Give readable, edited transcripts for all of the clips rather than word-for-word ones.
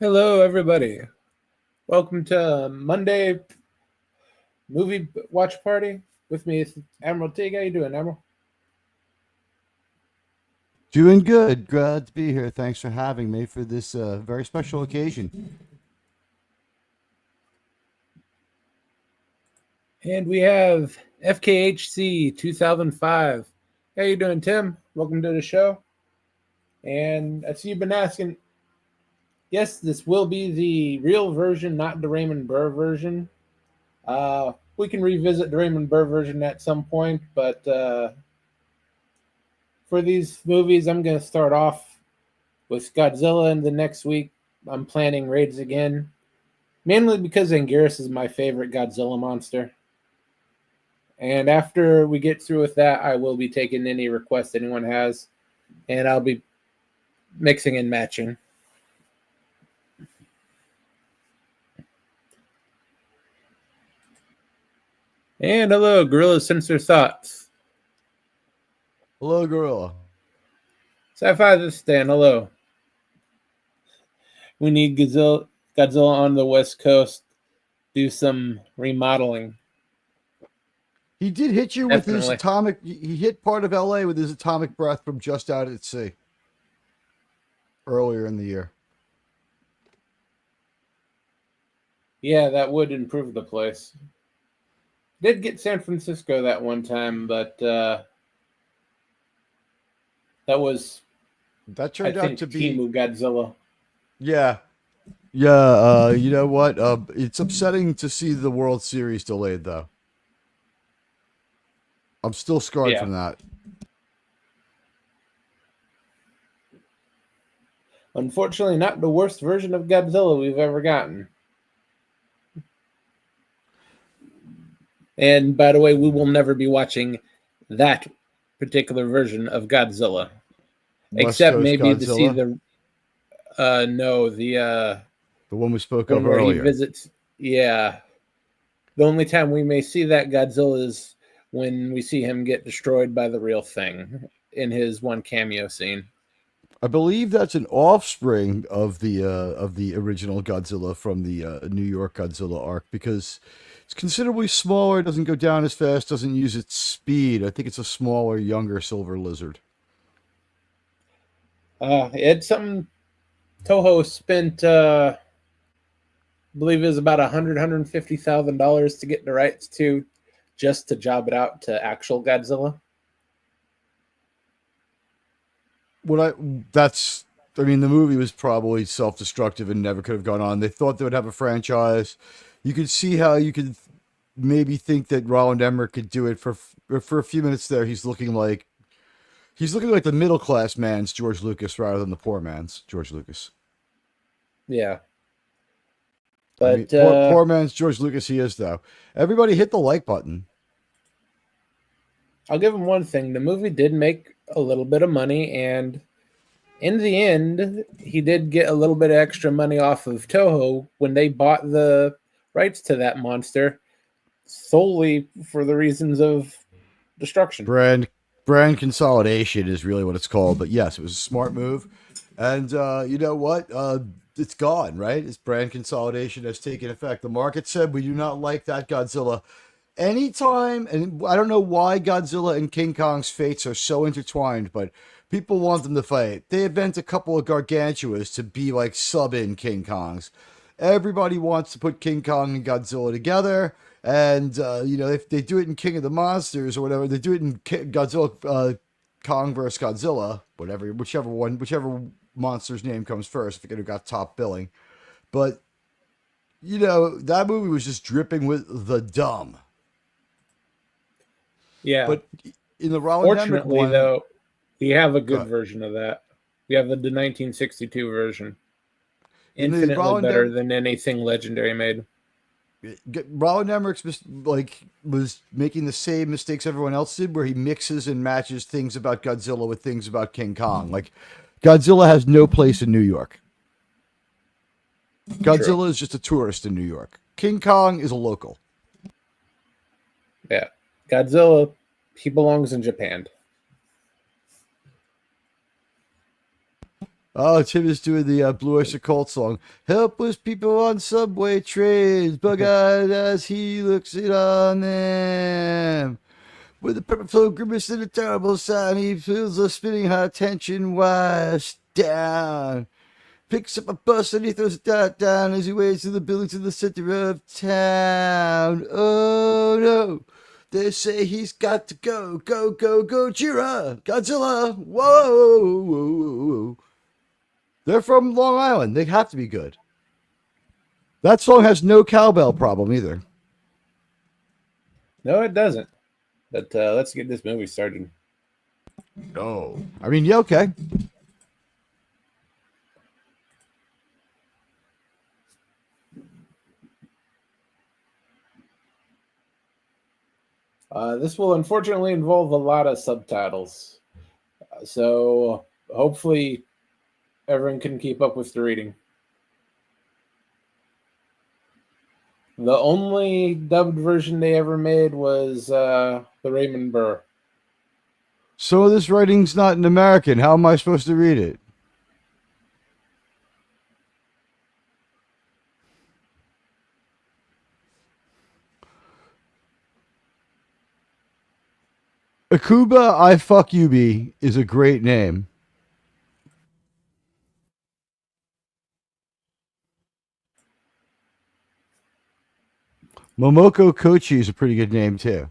Hello, everybody. Welcome to Monday movie watch party. With me is Admiral Tig. How you doing, Admiral? Doing good. Glad to be here. Thanks for having me for this very special occasion. And we have FKHC 2005. How you doing, Tim? Welcome to the show. And I see you've been asking. Yes, this will be the real version, not the Raymond Burr version. We can revisit the Raymond Burr version at some point, but for these movies, I'm going to start off with Godzilla, and the next week I'm planning raids again. Mainly because Anguirus is my favorite Godzilla monster. And after we get through with that, I will be taking any requests anyone has, and I'll be mixing and matching. And hello, Gorilla Sensor Thoughts. Hello, Gorilla. Sci-Fi this stand, hello. We need Godzilla on the West Coast. Do some remodeling. He did hit you with his Definitely. atomic. He hit part of LA with his atomic breath from just out at sea earlier in the year. Yeah, that would improve the place. Did get San Francisco that one time, but that was, That I turned out think, to be. Timu Godzilla. Yeah. Yeah. You know what? It's upsetting to see the World Series delayed, though. I'm still scarred Yeah. from that. Unfortunately, not the worst version of Godzilla we've ever gotten. And by the way, we will never be watching that particular version of Godzilla, West except Coast maybe to see Godzilla, the no the the one we spoke one of where he earlier. visits. Yeah, the only time we may see that Godzilla is when we see him get destroyed by the real thing in his one cameo scene. I believe that's an offspring of the original Godzilla from the New York Godzilla arc because it's considerably smaller, doesn't go down as fast, doesn't use its speed. I think it's a smaller, younger silver lizard. It's something Toho spent, I believe it was about $150,000 to get the rights to, just to job it out to actual Godzilla. What I that's I mean the movie was probably self-destructive and never could have gone on. They thought they would have a franchise. You could see how you could maybe think that Roland Emmerich could do it for a few minutes there. He's looking like the middle class man's George Lucas rather than the poor man's George Lucas. Yeah, I mean, but poor man's George Lucas. He is though. Everybody hit the like button. I'll give him one thing: the movie did make a little bit of money, and in the end, he did get a little bit of extra money off of Toho when they bought the rights to that monster solely for the reasons of destruction. Brand brand consolidation is really what it's called. But yes, it was a smart move. And you know what? It's gone, right? It's brand consolidation has taken effect. The market said we do not like that Godzilla. Anytime, and I don't know why Godzilla and King Kong's fates are so intertwined, but people want them to fight. They invent a couple of gargantuas to be like sub in King Kong's. Everybody wants to put King Kong and Godzilla together, and you know if they do it in King of the Monsters or whatever, they do it in Godzilla Kong versus Godzilla, whatever, whichever monster's name comes first. I forget who got top billing, but you know that movie was just dripping with the dumb. Yeah. But in the Roland Emmerich Fortunately, one, though, we have a good God, version of that. We have the 1962 version. in the Infinitely better than anything Legendary made. Roland Emmerich's like was making the same mistakes everyone else did, where he mixes and matches things about Godzilla with things about King Kong. Like Godzilla has no place in New York. True. Godzilla is just a tourist in New York. King Kong is a local. Yeah. Godzilla, he belongs in Japan. Oh, Tim is doing the Blue Oyster Cult song. Helpless people on subway trains, bug-eyed as he looks it on them. With a purple grimace and a terrible sign, he feels a spinning hot tension wires down. Picks up a bus and he throws it down as he waits to the building to the center of town. Oh no! They say he's got to go, go, go, Gojira, Godzilla. Whoa, whoa, whoa, whoa. They're from Long Island. They have to be good. That song has no cowbell problem either. No, it doesn't. But let's get this movie started. No. I mean, yeah, okay. This will unfortunately involve a lot of subtitles. So hopefully everyone can keep up with the reading. The only dubbed version they ever made was the Raymond Burr. So this writing's not in American. How am I supposed to read it? Akuba I Fuck You Be is a great name. Momoko Kochi is a pretty good name too.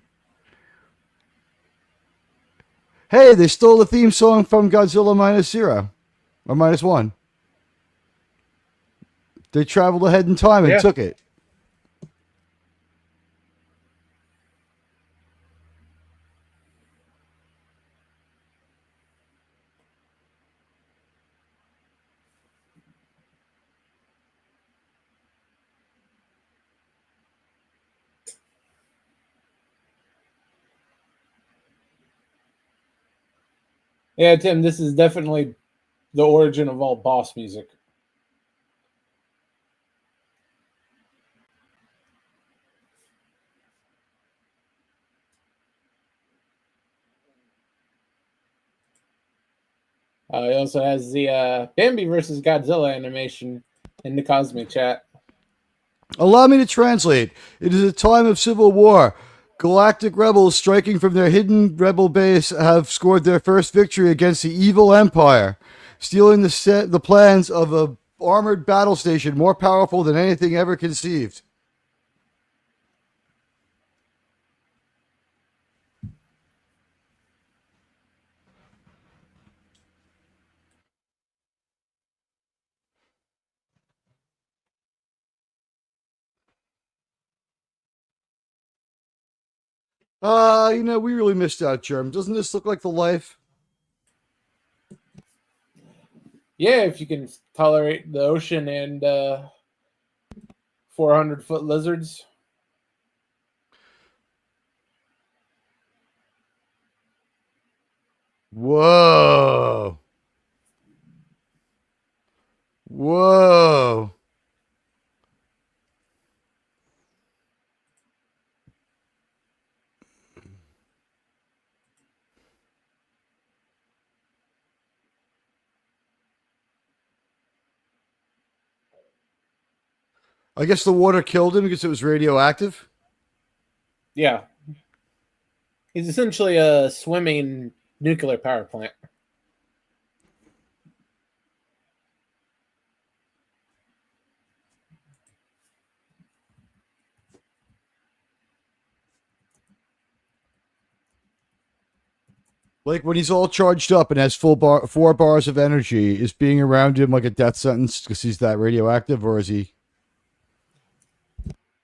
Hey, they stole the theme song from Godzilla Minus Zero or Minus One. They traveled ahead in time and took it. Yeah, Tim, this is definitely the origin of all boss music. It also has the Bambi versus Godzilla animation in the Cosmic chat. Allow me to translate. It is a time of civil war. Galactic rebels striking from their hidden rebel base have scored their first victory against the evil empire, stealing the plans of a armored battle station more powerful than anything ever conceived. We really missed out, Germ. Doesn't this look like the life? Yeah, if you can tolerate the ocean and 400-foot lizards. Whoa. Whoa. I guess the water killed him because it was radioactive. Yeah. He's essentially a swimming nuclear power plant. Like when he's all charged up and has 4 bars of energy, is being around him like a death sentence because he's that radioactive, or is he?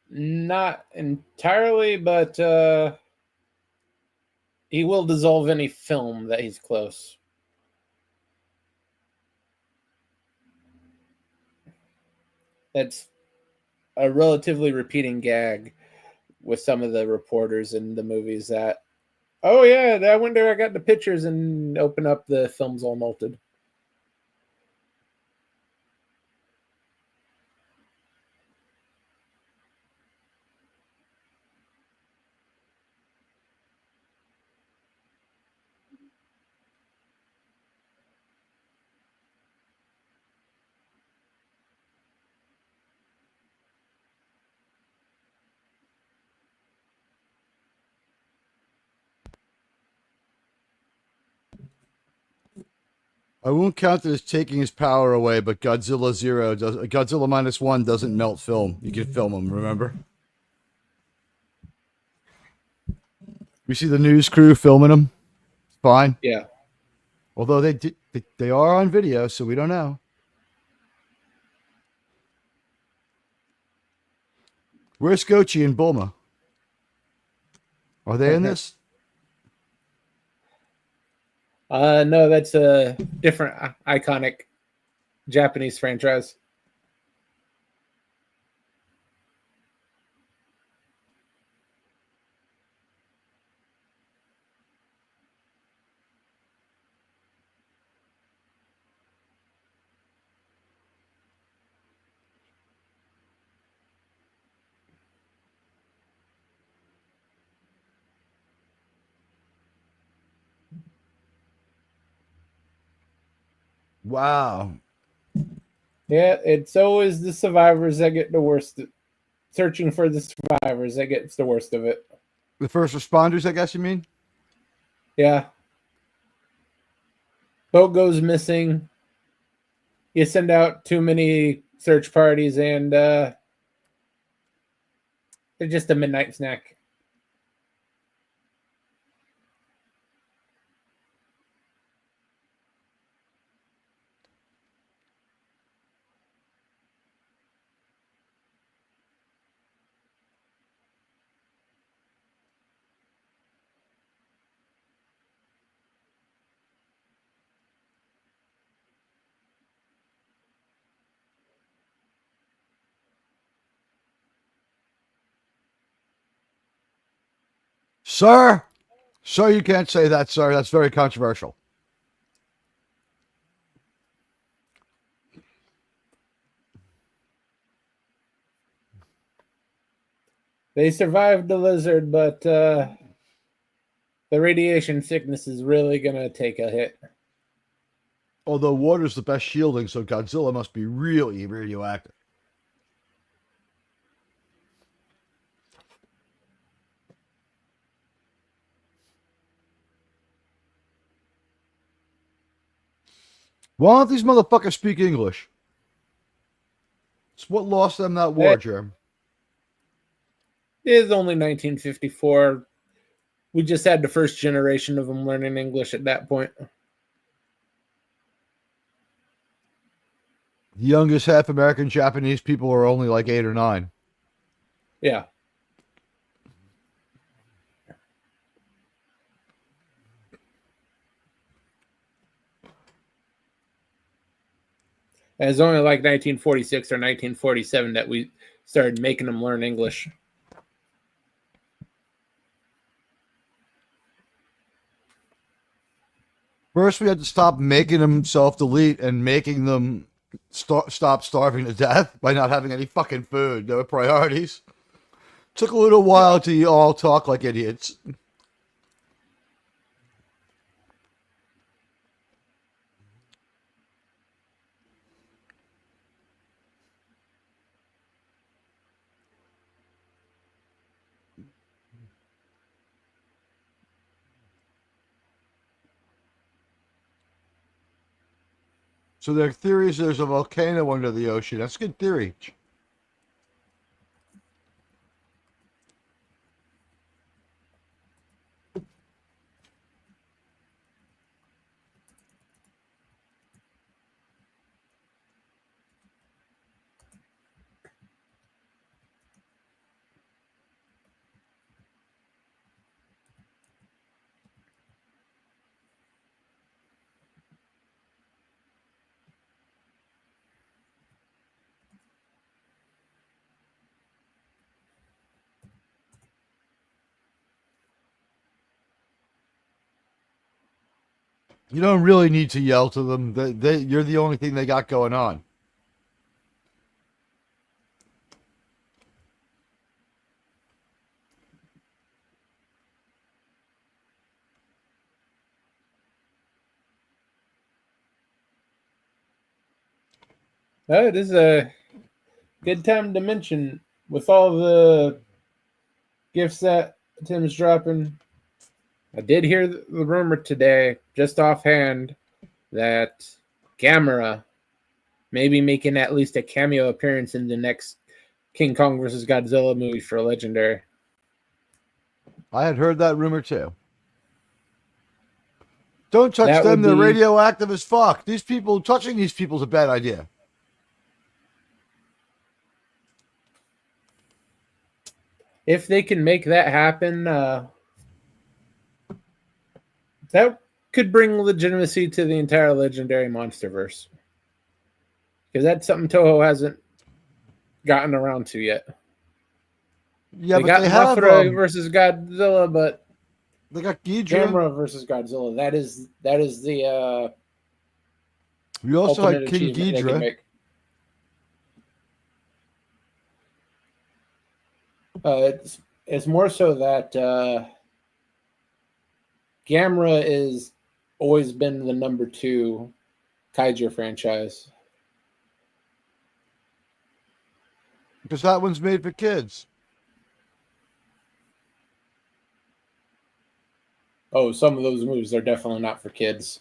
Not entirely, but he will dissolve any film that he's close. That's a relatively repeating gag with some of the reporters in the movies that, oh yeah, I went there, I got the pictures, and open up, the film's all melted. I won't count it as taking his power away, but Godzilla -1 doesn't melt film. You can film him, remember? We see the news crew filming him. Fine. Yeah. Although they are on video, so we don't know. Where's Gochi and Bulma? Are they in this? No, that's a different iconic Japanese franchise. Wow. Yeah, it's always the survivors that get the worst. Searching for the survivors that gets the worst of it. The first responders, I guess you mean? Yeah. Boat goes missing. You send out too many search parties, and they're just a midnight snack. Sir! Sir, you can't say that, sir. That's very controversial. They survived the lizard, but the radiation sickness is really going to take a hit. Although water's the best shielding, so Godzilla must be really radioactive. Why don't these motherfuckers speak English? It's what lost them that war, Germ. It is only 1954. We just had the first generation of them learning English at that point. The youngest half American Japanese people are only like 8 or 9. Yeah. And it's only like 1946 or 1947 that we started making them learn English. First, we had to stop making them self-delete and making them stop starving to death by not having any fucking food. There were priorities. Took a little while to all talk like idiots. So their theory is there's a volcano under the ocean. That's a good theory. You don't really need to yell to them. You're the only thing they got going on. It is a good time to mention with all the gifts that Tim's dropping. I did hear the rumor today, just offhand, that Gamera maybe making at least a cameo appearance in the next King Kong versus Godzilla movie for Legendary. I had heard that rumor too. Don't touch That them. would They're be radioactive as fuck. Touching these people is a bad idea. if they can make that happen. That could bring legitimacy to the entire Legendary MonsterVerse, because that's something Toho hasn't gotten around to yet. Yeah, They but got they have Mothra versus Godzilla, but they got Ghidra. Gamera versus Godzilla. That is the We also ultimate had King achievement they can Ghidra. make. It's more so that Gamera is always been the number 2 Kaiju franchise. Because that one's made for kids. Oh, some of those movies are definitely not for kids.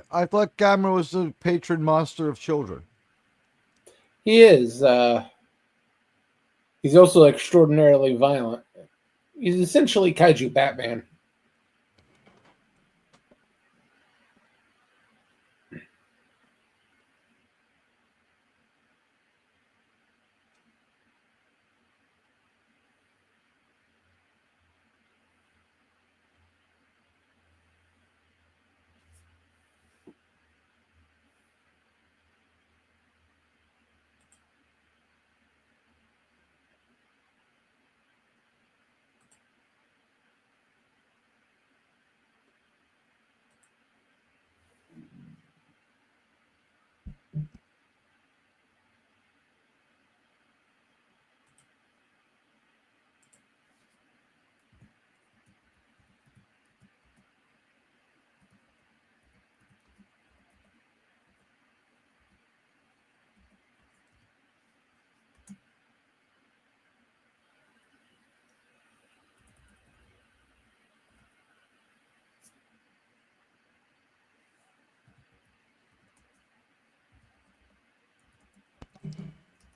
I thought Gamera was the patron monster of children. He is. He's also extraordinarily violent. He's essentially Kaiju Batman.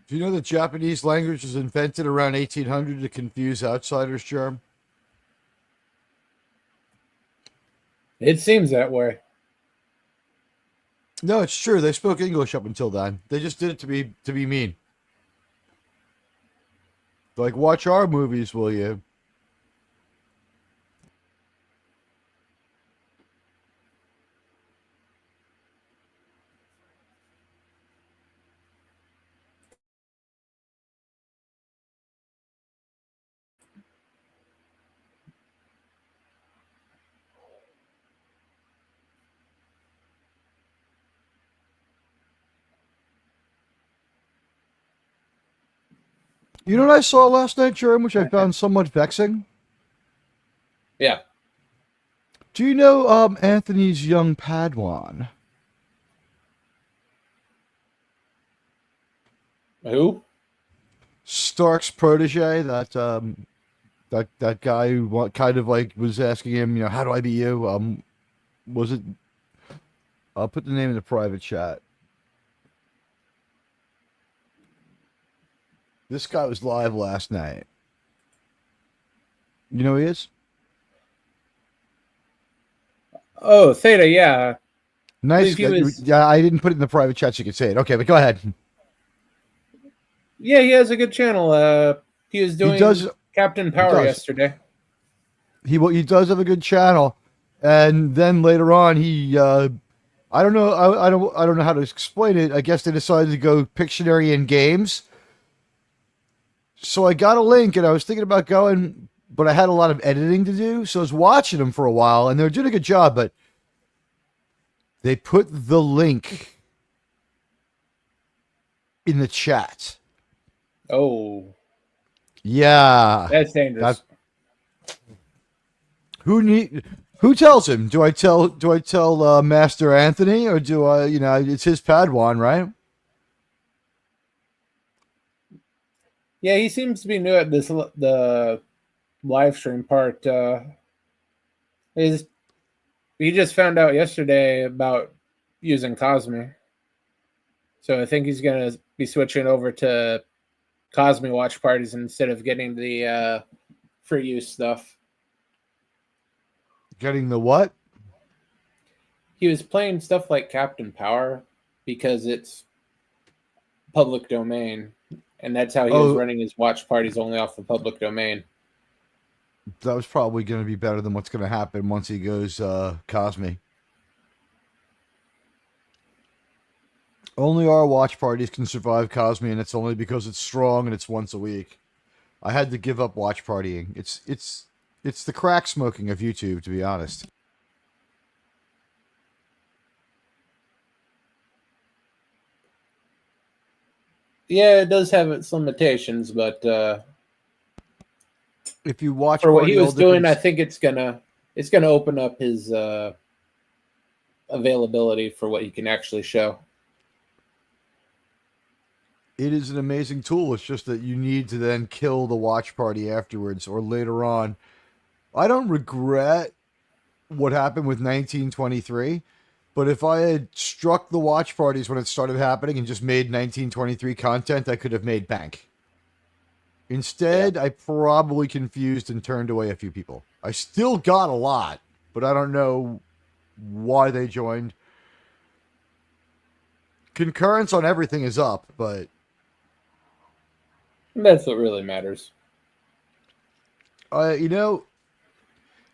Do you know the Japanese language was invented around 1800 to confuse outsiders, Germ? It seems that way. No, it's true. They spoke English up until then. They just did it to be mean. Like, watch our movies, will you? You know what I saw last night, Germ, which I found somewhat vexing? Yeah. Do you know Anthony's young Padawan? Who? Stark's protege, that guy who kind of like was asking him, how do I be you? Was it? I'll put the name in the private chat. This guy was live last night. You know who he is? Oh, Theta, yeah. Nice. Yeah, I didn't put it in the private chat so you could say it. Okay, but go ahead. Yeah, he has a good channel. He was doing Captain Power yesterday. He does have a good channel, and then later on he I don't know I don't know how to explain it. I guess they decided to go Pictionary in games. So I got a link, and I was thinking about going, but I had a lot of editing to do, so I was watching them for a while, and they were doing a good job, but they put the link in the chat. Oh. Yeah. That's dangerous. Who tells him? Do I tell Master Anthony, or do I, it's his Padawan, right? Yeah, he seems to be new at the live stream part. Is he just found out yesterday about using Cosme, so I think he's gonna be switching over to Cosme watch parties instead of getting the free use stuff. Getting the what? He was playing stuff like Captain Power because it's public domain, and that's how he was Oh, running his watch parties only off the public domain. that was probably going to be better than what's going to happen once he goes Cosme. Only our watch parties can survive Cosme, and it's only because it's strong and it's once a week. I had to give up watch partying. It's the crack smoking of YouTube, to be honest. Yeah, it does have its limitations, but If you watch for what he party all was doing, I different, think it's gonna open up his availability for what he can actually show. it is an amazing tool. It's just that you need to then kill the watch party afterwards or later on. I don't regret what happened with 1923, but if I had struck the watch parties when it started happening and just made 1923 content, I could have made bank. Yeah, Instead, I probably confused and turned away a few people. I still got a lot, but I don't know why they joined. Concurrence on everything is up, but that's what really matters. you know,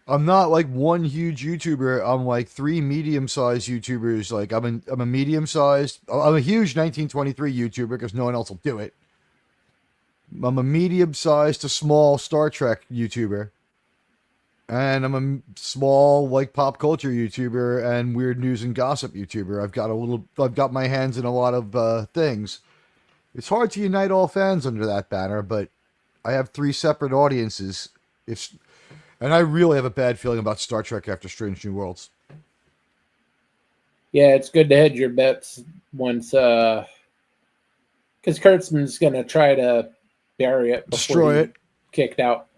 I'm not like one huge YouTuber. I'm like three medium-sized YouTubers. Like I'm a medium-sized. I'm a huge 1923 YouTuber because no one else will do it. I'm a medium-sized to small Star Trek YouTuber, and I'm a small like pop culture YouTuber and weird news and gossip YouTuber. I've got my hands in a lot of things. It's hard to unite all fans under that banner, but I have three separate audiences. If And I really have a bad feeling about Star Trek after Strange New Worlds. Yeah, it's good to hedge your bets once, because Kurtzman's gonna try to bury it before Destroy he's it. kicked out.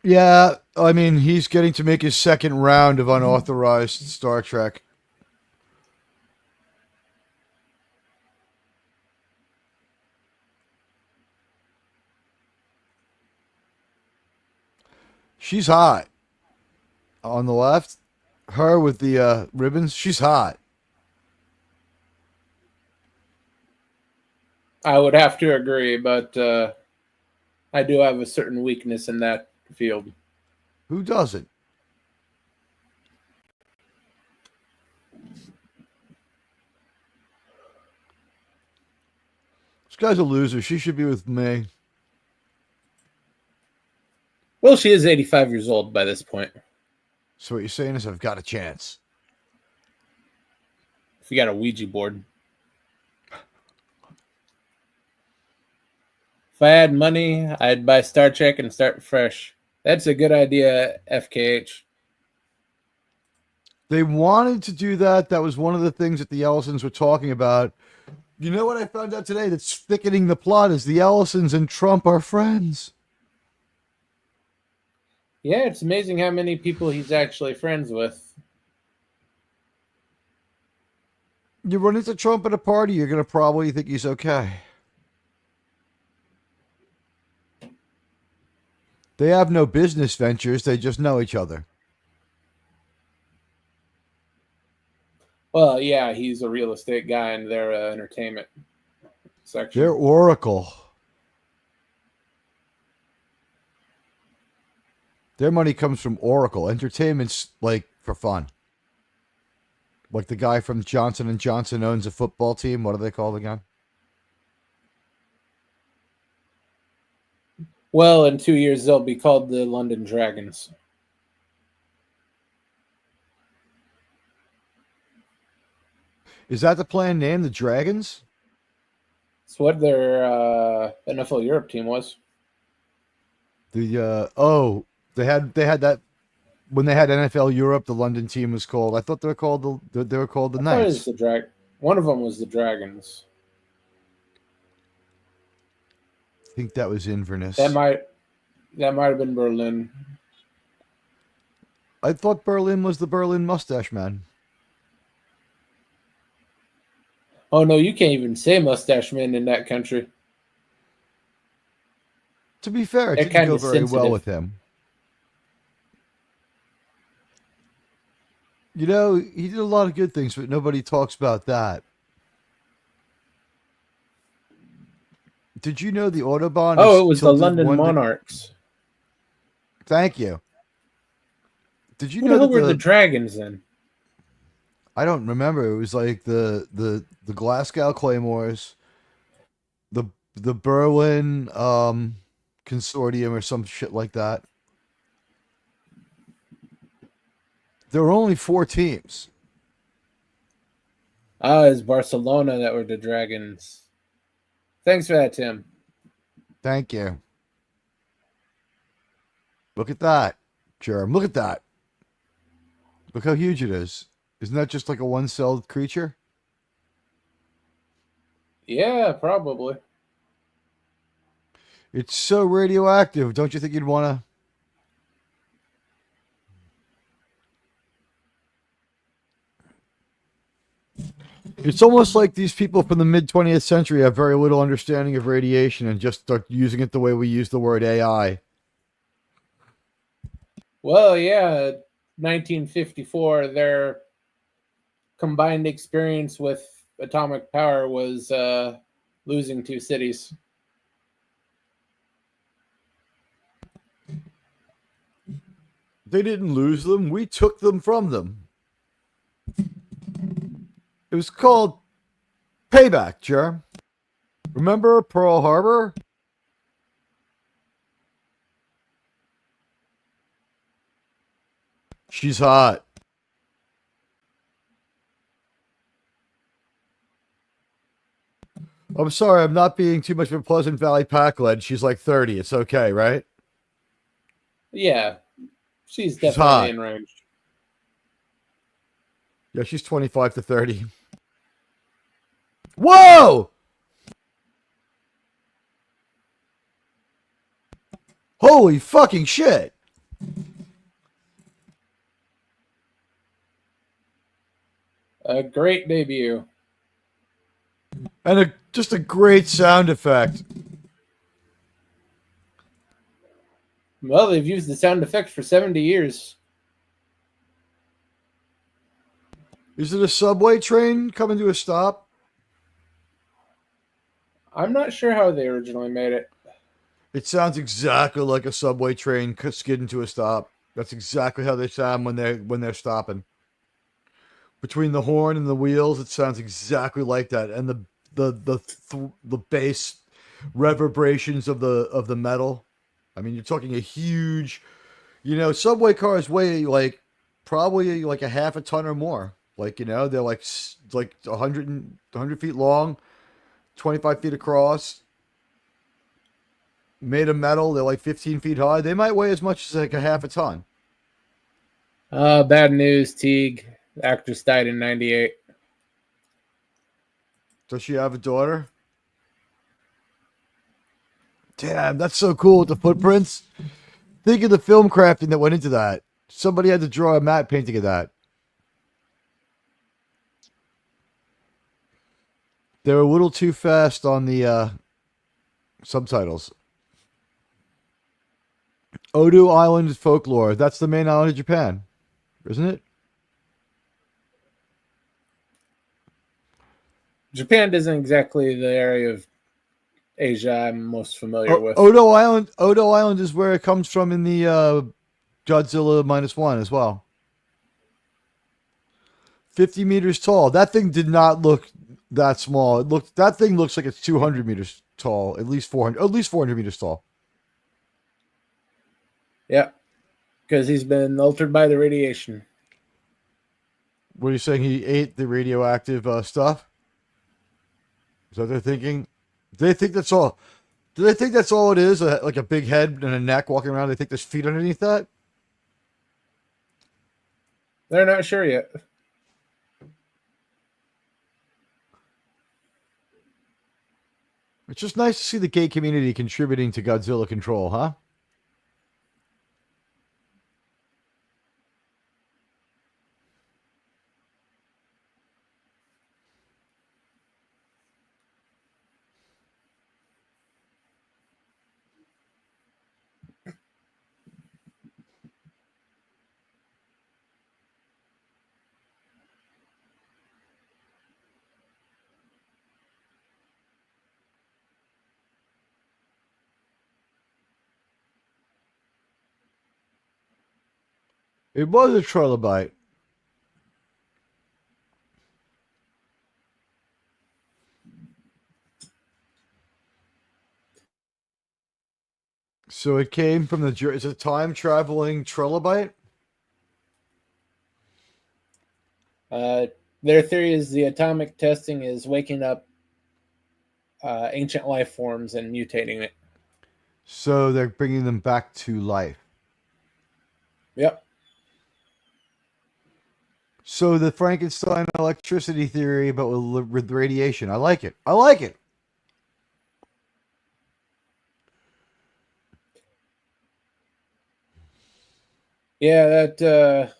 Yeah, I mean, he's getting to make his second round of unauthorized Star Trek. She's hot. On the left, her with the ribbons, she's hot. I would have to agree, but I do have a certain weakness in that field. Who doesn't? This guy's a loser. She should be with me. Well, she is 85 years old by this point. So what you're saying is I've got a chance. If you got a Ouija board. If I had money, I'd buy Star Trek and start fresh. That's a good idea, FKH. They wanted to do that. That was one of the things that the Ellisons were talking about. You know what I found out today that's thickening the plot is the Ellisons and Trump are friends. Yeah, it's amazing how many people he's actually friends with. You run into Trump at a party, you're going to probably think he's okay. They have no business ventures, they just know each other. Well, yeah, he's a real estate guy in their entertainment section. They're Oracle. Their money comes from Oracle. Entertainment's like for fun. Like the guy from Johnson and Johnson owns a football team. What are they called again? Well, in 2 years, they'll be called the London Dragons. Is that the planned name, the Dragons? It's what their NFL Europe team was. They had that when they had NFL Europe. The London team was called. I thought they were called the I thought it was Knights. the One of them was the Dragons. think that was That Inverness. might that might have been Berlin. I thought Berlin was the Berlin Mustache Man. Oh no, you can't even say mustache man in that country. To be fair, it That didn't kind go of very well sensitive. with him. You know, he did a lot of good things, but nobody talks about that. Did you know the Autobahn Oh, is it was the tilted London one? Monarchs. Thank you. Did you Who the know hell that were the the? dragons then? I don't remember. It was like the Glasgow Claymores, the the Berlin consortium or some shit like that. There were only four teams. Ah, it's Barcelona that were the dragons. Thanks for that, Tim. Thank you. Look at that, Germ. Look at that. Look how huge it is. Isn't that just like a one-celled creature? Yeah, probably. It's so radioactive. Don't you think you'd want to? It's almost like these people from the mid 20th century have very little understanding of radiation and just start using it the way we use the word AI. Well, yeah, 1954, their combined experience with atomic power was losing two cities. They didn't lose them. We took them from them. It was called payback, Germ. Remember Pearl Harbor? She's hot. I'm sorry, I'm not being too much of a Pleasant Valley pack lead. She's like 30. It's okay, right? Yeah, she's She's definitely hot. in range. Yeah, she's 25 to 30. Whoa! Holy fucking shit! A great debut. And just a great sound effect. Well, they've used the sound effects for 70 years. Is it a subway train coming to a stop? I'm not sure how they originally made it. It sounds exactly like a subway train skidding to a stop. That's exactly how they sound when they're stopping. Between the horn and the wheels, it sounds exactly like that. And the bass reverberations of the metal. I mean, you're talking a huge, subway cars weigh like probably like a half a ton or more. Like, they're like 100 feet long, 25 feet across, made of metal. They're like 15 feet high. They might weigh as much as like a half a ton. Bad news, Teague. The actress died in 98. Does she have a daughter? Damn, that's so cool with the footprints. Think of the film crafting that went into that. Somebody had to draw a matte painting of that. They were a little too fast on the subtitles. Odo Island folklore. That's the main island of Japan, isn't it? Japan isn't exactly the area of Asia I'm most familiar with. Odo Island. Odo Island is where it comes from in the Godzilla -1 as well. 50 meters tall. That thing did not look that small. That thing looks like it's 200 meters tall, at least 400 meters tall. Yeah, because he's been altered by the radiation. What are you saying? He ate the radioactive stuff? Is that what they're thinking? Do they think that's all? Do they think that's all it is? Like a big head and a neck walking around? They think there's feet underneath that? They're not sure yet. It's just nice to see the gay community contributing to Godzilla control, huh? It was a trilobite. So it came from the. It's a time traveling trilobite? Uh, their theory is the atomic testing is waking up ancient life forms and mutating it. So they're bringing them back to life. Yep. So the Frankenstein electricity theory, but with radiation. I like it. I like it. Yeah, that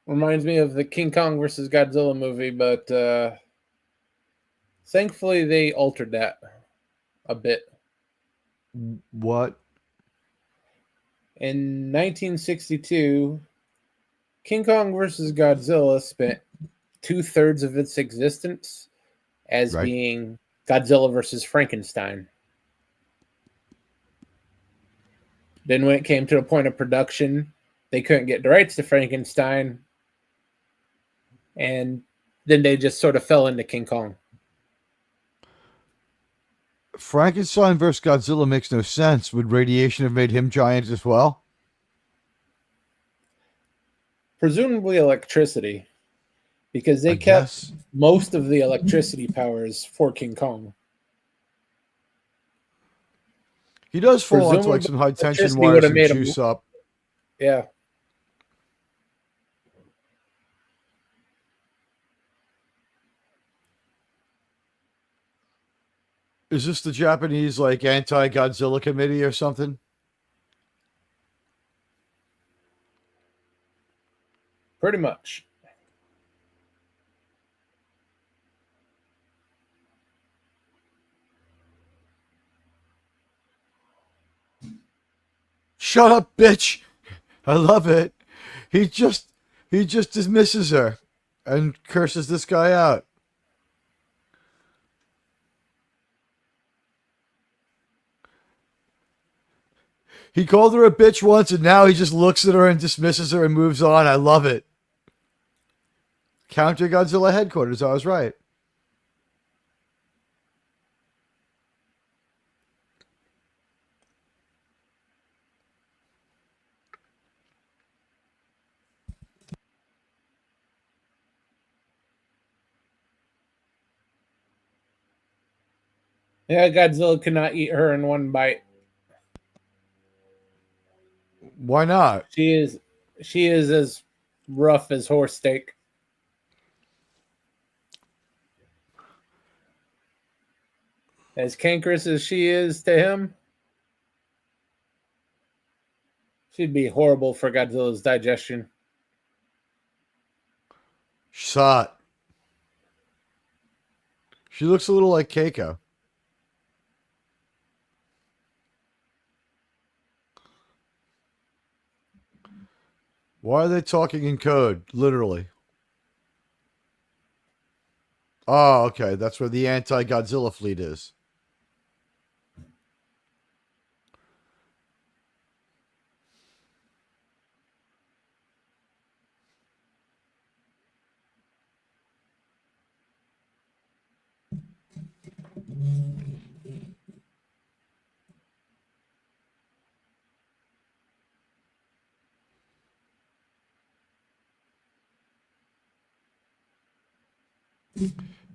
reminds me of the King Kong versus Godzilla movie, but thankfully they altered that a bit. What? In 1962, King Kong versus Godzilla spent 2/3 of its existence as Right. being Godzilla versus Frankenstein. Then, when it came to a point of production, they couldn't get the rights to Frankenstein, and then they just sort of fell into King Kong. Frankenstein versus Godzilla makes no sense. Would radiation have made him giant as well? Presumably electricity, because I they kept guess. most of the electricity powers for King Kong. He does fall onto like Presumably some high tension electricity would wires have and made him. juice up. Yeah. Is this the Japanese like anti-Godzilla committee or something? Pretty much. Shut up, bitch! I love it. He just he just dismisses her and curses this guy out. He called her a bitch once and now he just looks at her and dismisses her and moves on. I love it. Counter Godzilla headquarters, I was right. Yeah, Godzilla could not eat her in one bite. Why not? She is as rough as horse steak. As cankerous as she is to him, she'd be horrible for Godzilla's digestion. She's hot. She looks a little like Keiko. Why are they talking in code? Literally. Oh, okay. That's where the anti-Godzilla fleet is.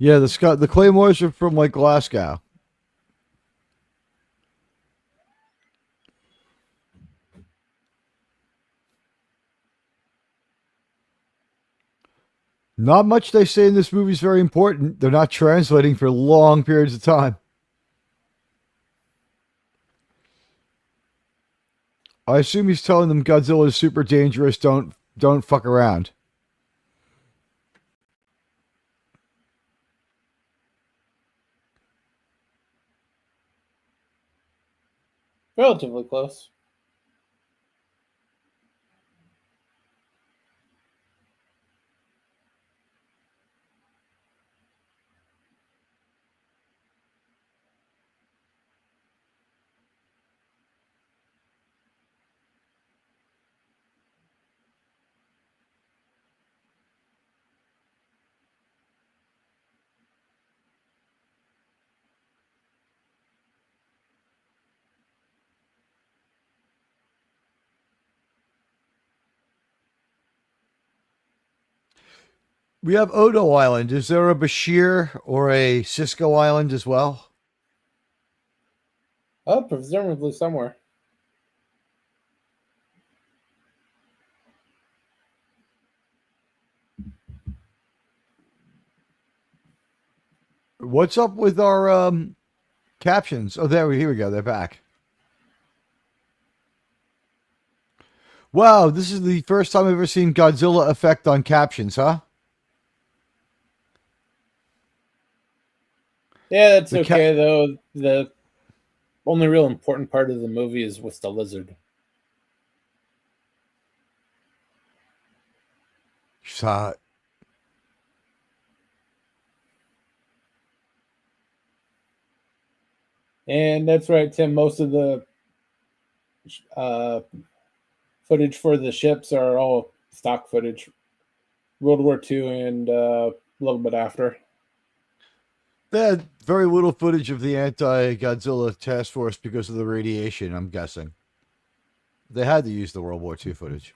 Yeah, the Claymores are from like Glasgow. Not much they say in this movie is very important. They're not translating for long periods of time. I assume he's telling them Godzilla is super dangerous. Don't fuck around. Relatively close. We have Odo Island. Is there a Bashir or a Cisco Island as well? Oh, presumably somewhere. What's up with our captions? Oh, here we go. They're back. Wow, this is the first time I've ever seen Godzilla effect on captions, huh? Yeah, that's The okay though. The only real important part of the movie is with the lizard. Shot. And that's right, Tim. Most of the uh, footage for the ships are all stock footage, World War II and a little bit after. They had very little footage of the anti-Godzilla task force because of the radiation, I'm guessing. They had to use the World War II footage.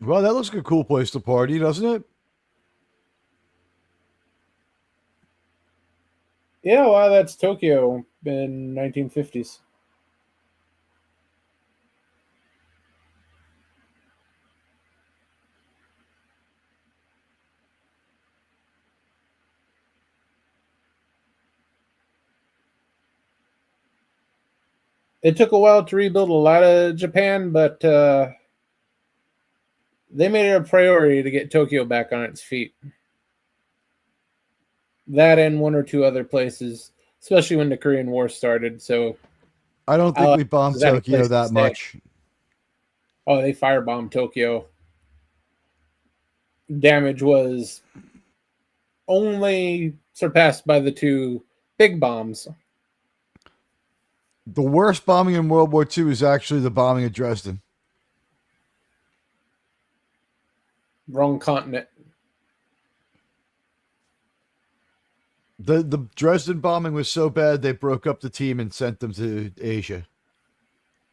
Well, that looks like a cool place to party, doesn't it? Yeah, well, that's Tokyo in 1950s. It took a while to rebuild a lot of Japan, but they made it a priority to get Tokyo back on its feet. That and one or two other places, especially when the Korean War started. So I don't think we bombed that a Tokyo place to that stay. much. Oh, they firebombed Tokyo. Damage was only surpassed by the two big bombs. The worst bombing in World War II is actually the bombing of Dresden. Wrong continent. The Dresden bombing was so bad they broke up the team and sent them to Asia.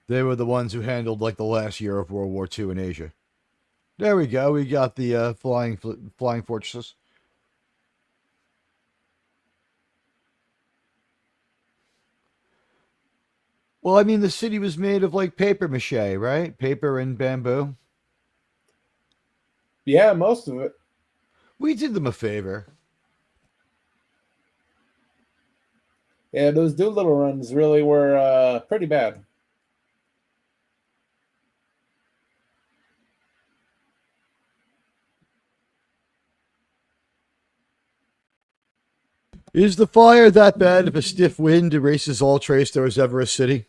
They were the ones who handled like the last year of World War II in Asia. There we go. We got the flying fortresses. Well, I mean, the city was made of like paper mache, right? Paper and bamboo. Yeah, most of it. We did them a favor. Yeah, those Doolittle runs really were pretty bad. Is the fire that bad if a stiff wind erases all trace there was ever a city?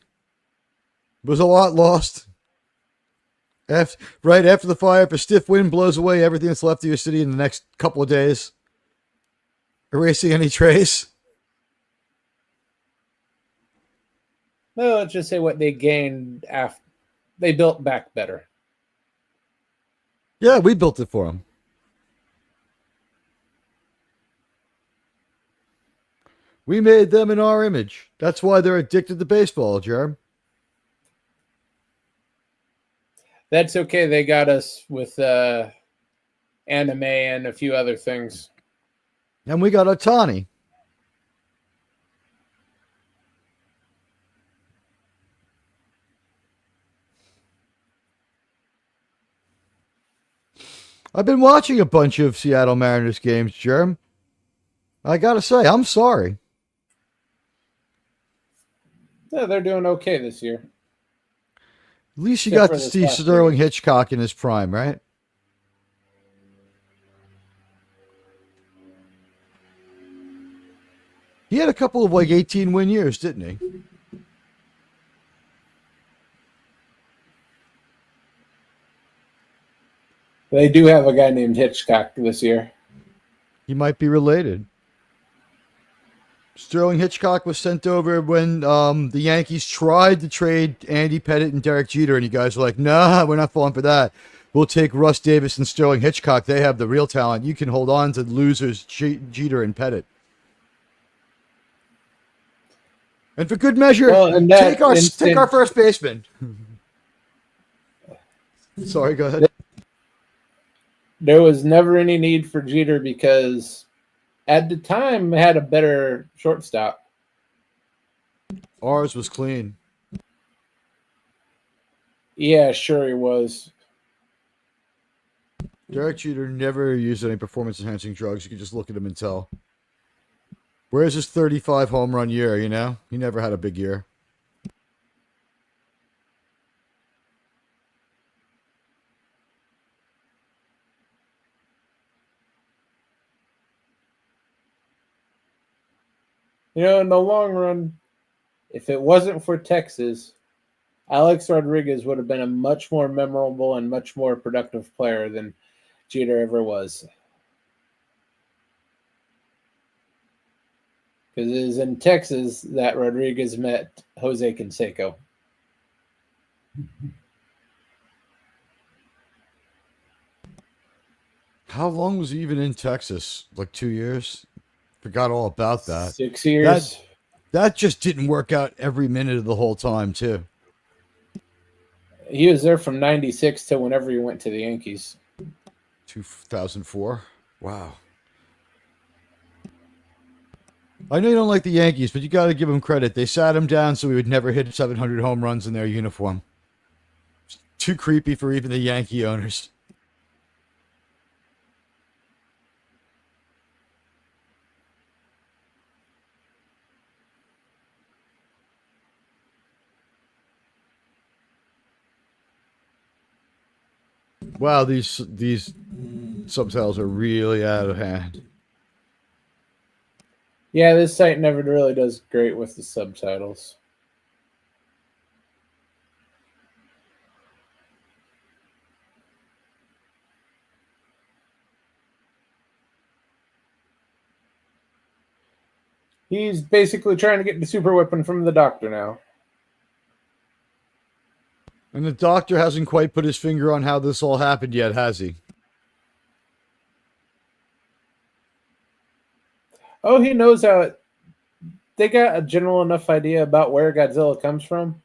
Was a lot lost? Right after the fire, if a stiff wind blows away everything that's left of your city in the next couple of days, erasing any trace? No, let's just say what they gained after they built back better. Yeah, we built it for them. We made them in our image. That's why they're addicted to baseball, Jerm. That's okay. They got us with anime and a few other things. And we got Otani. I've been watching a bunch of Seattle Mariners games, Germ. I gotta say, I'm sorry. Yeah, they're doing okay this year. At least you Except got for to this see last Sterling year. Hitchcock in his prime, right? He had a couple of like 18-win years, didn't he? They do have a guy named Hitchcock this year. He might be related. Sterling Hitchcock was sent over when the Yankees tried to trade Andy Pettitte and Derek Jeter, and you guys were like, nah, we're not falling for that. We'll take Russ Davis and Sterling Hitchcock. They have the real talent. You can hold on to losers Jeter and Pettitte. And for good measure, Well, in take that our instance, first baseman. Sorry, go ahead. there was never any need for Jeter because at the time had a better shortstop. Ours was clean. Yeah, sure he was. Derek Jeter never used any performance-enhancing drugs. You could just look at him and tell. Where's his 35 home run year, you know? He never had a big year. You know, in the long run, if it wasn't for Texas, Alex Rodriguez would have been a much more memorable and much more productive player than Jeter ever was. Because it is in Texas that Rodriguez met Jose Canseco. How long was he even in Texas? Like 2 years? Forgot all about that. 6 years. That just didn't work out every minute of the whole time, too. He was there from 96 to whenever he went to the Yankees. 2004? Wow. I know you don't like the Yankees, but you got to give him credit. They sat him down so he would never hit 700 home runs in their uniform. It's too creepy for even the Yankee owners. Wow, these subtitles are really out of hand. Yeah, this site never really does great with the subtitles. He's basically trying to get the super weapon from the doctor now. And the doctor hasn't quite put his finger on how this all happened yet, has he? Oh, he knows how it. They got a general enough idea about where Godzilla comes from.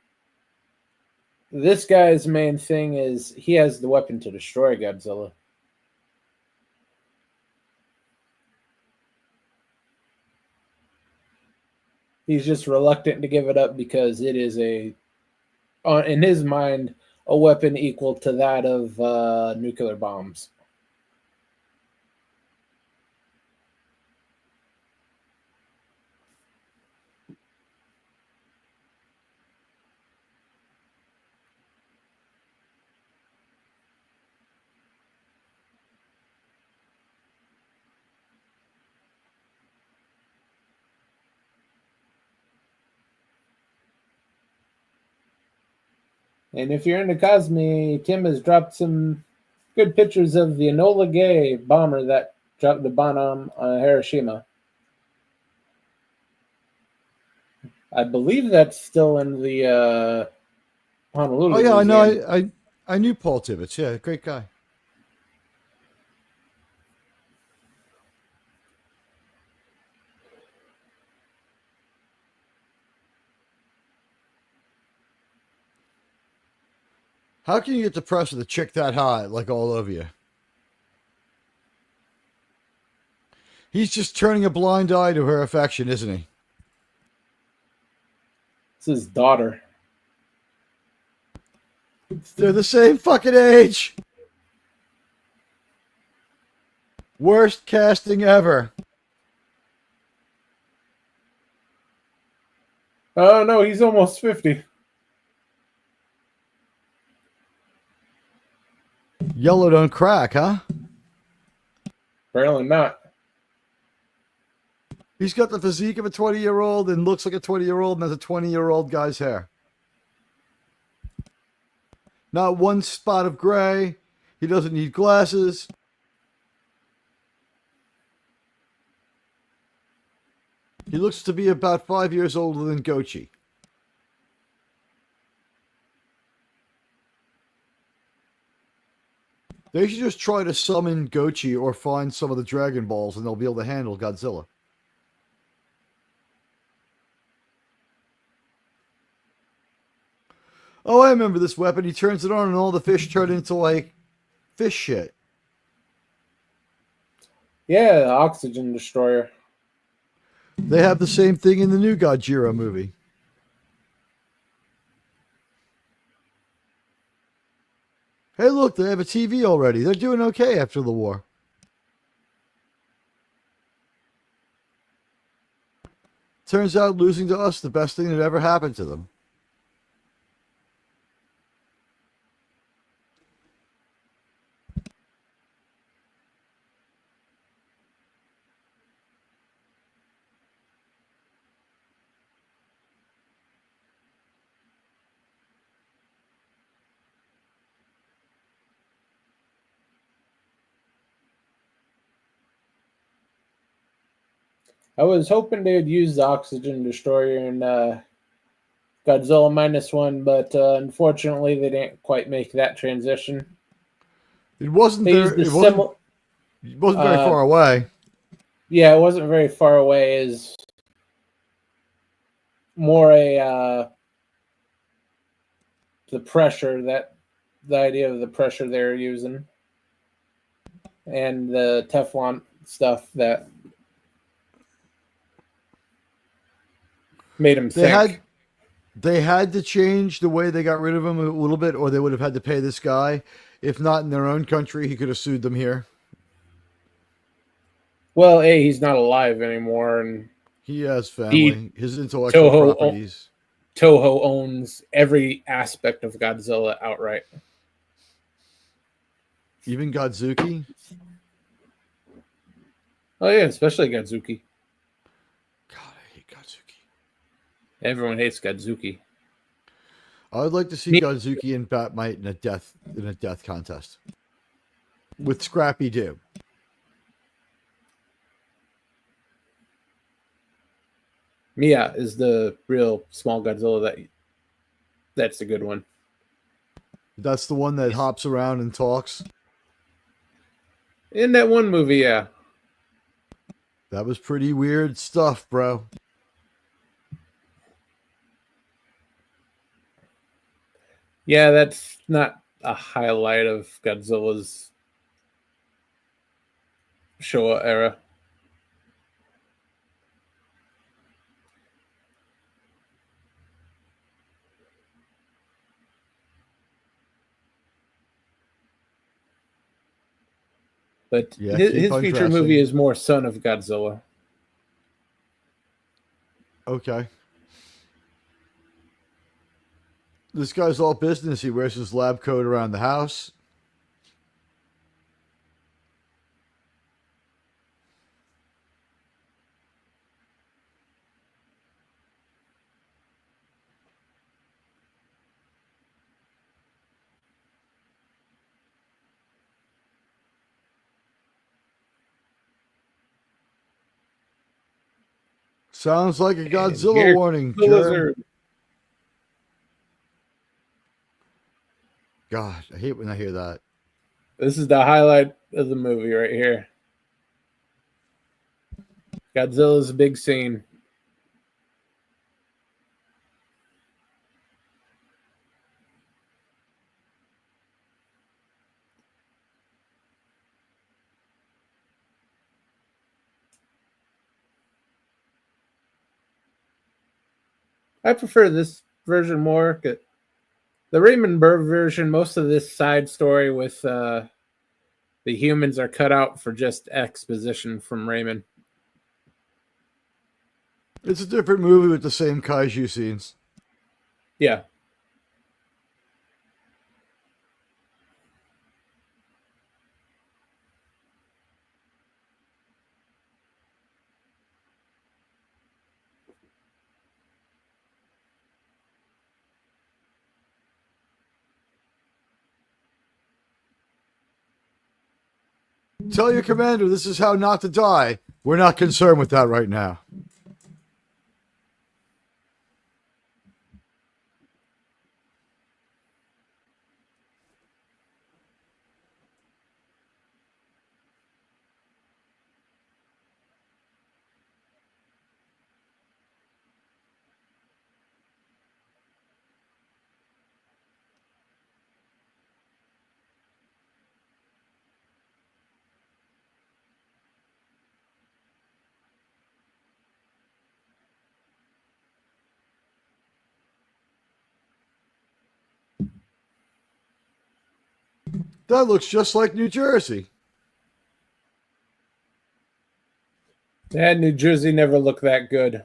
This guy's main thing is he has the weapon to destroy Godzilla. He's just reluctant to give it up because it is in his mind, a weapon equal to that of nuclear bombs. And if you're into Cosme, Tim has dropped some good pictures of the Enola Gay bomber that dropped the bomb on Hiroshima. I believe that's still in the Honolulu. Oh yeah, Museum. I know. I knew Paul Tibbets. Yeah, great guy. How can you get depressed with a chick that hot, like all over you? He's just turning a blind eye to her affection, isn't he? It's his daughter. They're the same fucking age. Worst casting ever. Oh no, he's almost 50. Yellow don't crack, huh? Apparently not. He's got the physique of a 20-year-old and looks like a 20-year-old and has a 20-year-old guy's hair. Not one spot of gray. He doesn't need glasses. He looks to be about 5 years older than Gochi. They should just try to summon Gochi or find some of the Dragon Balls and they'll be able to handle Godzilla. Oh, I remember this weapon. He turns it on and all the fish turn into, like, fish shit. Yeah, the oxygen destroyer. They have the same thing in the new Godzilla movie. Hey, look, they have a TV already. They're doing okay after the war. Turns out losing to us the best thing that ever happened to them. I was hoping they'd use the oxygen destroyer in Godzilla -1, but unfortunately they didn't quite make that transition. It wasn't They there. used the It wasn't very far away. Yeah, it wasn't very far away. Is more a the pressure that the idea of the pressure they're using and the Teflon stuff that made him think. They had to change the way they got rid of him a little bit, or they would have had to pay this guy. If not in their own country, he could have sued them here. Well, A, he's not alive anymore, and He has family. His intellectual properties. Toho owns every aspect of Godzilla outright. Even Godzuki? Oh yeah, especially Godzuki. God, I hate Godzuki. Everyone hates Godzuki. I would like to see Godzuki and Batmite in a death contest. With Scrappy Doo. Mia is the real small Godzilla that's a good one. That's the one that hops around and talks. In that one movie, yeah. That was pretty weird stuff, bro. Yeah, that's not a highlight of Godzilla's Showa era. But Yeah, his feature movie is more Son of Godzilla. Okay. This guy's all business. He wears his lab coat around the house. Sounds like a Godzilla warning, Germ. God, I hate when I hear that. This is the highlight of the movie right here. Godzilla's big scene. I prefer this version more. The Raymond Burr version, most of this side story with the humans are cut out for just exposition from Raymond. It's a different movie with the same kaiju scenes. Yeah. Tell your commander this is how not to die. We're not concerned with that right now. That looks just like New Jersey. And New Jersey never looked that good.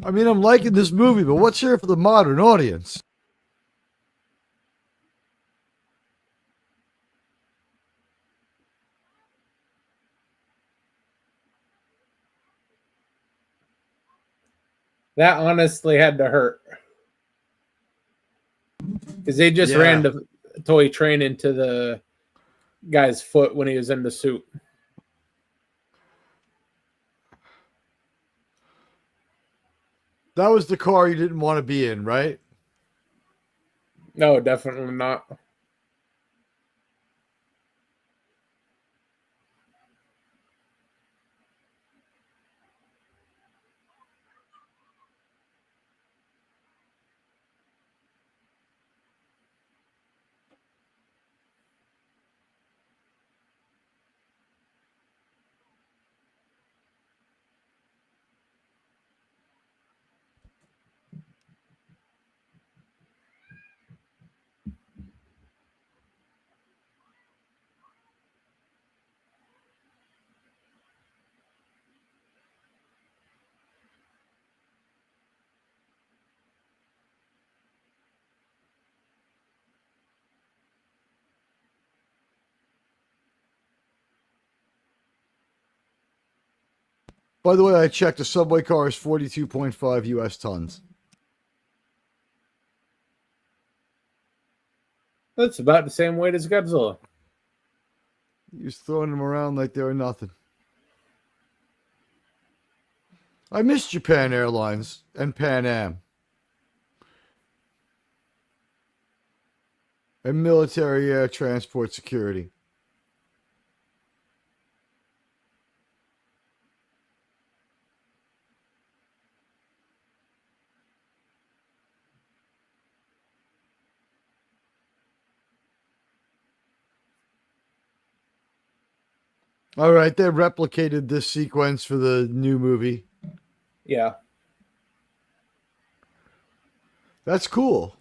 I mean, I'm liking this movie, but what's here for the modern audience? That honestly had to hurt. Because they just Yeah. ran the toy train into the guy's foot when he was in the suit. That was the car you didn't want to be in, right? No, definitely not. By the way, I checked. The subway car is 42.5 U.S. tons. That's about the same weight as Godzilla. He's throwing them around like they were nothing. I miss Japan Airlines and Pan Am. And military air transport security. All right, they replicated this sequence for the new movie. Yeah. That's cool.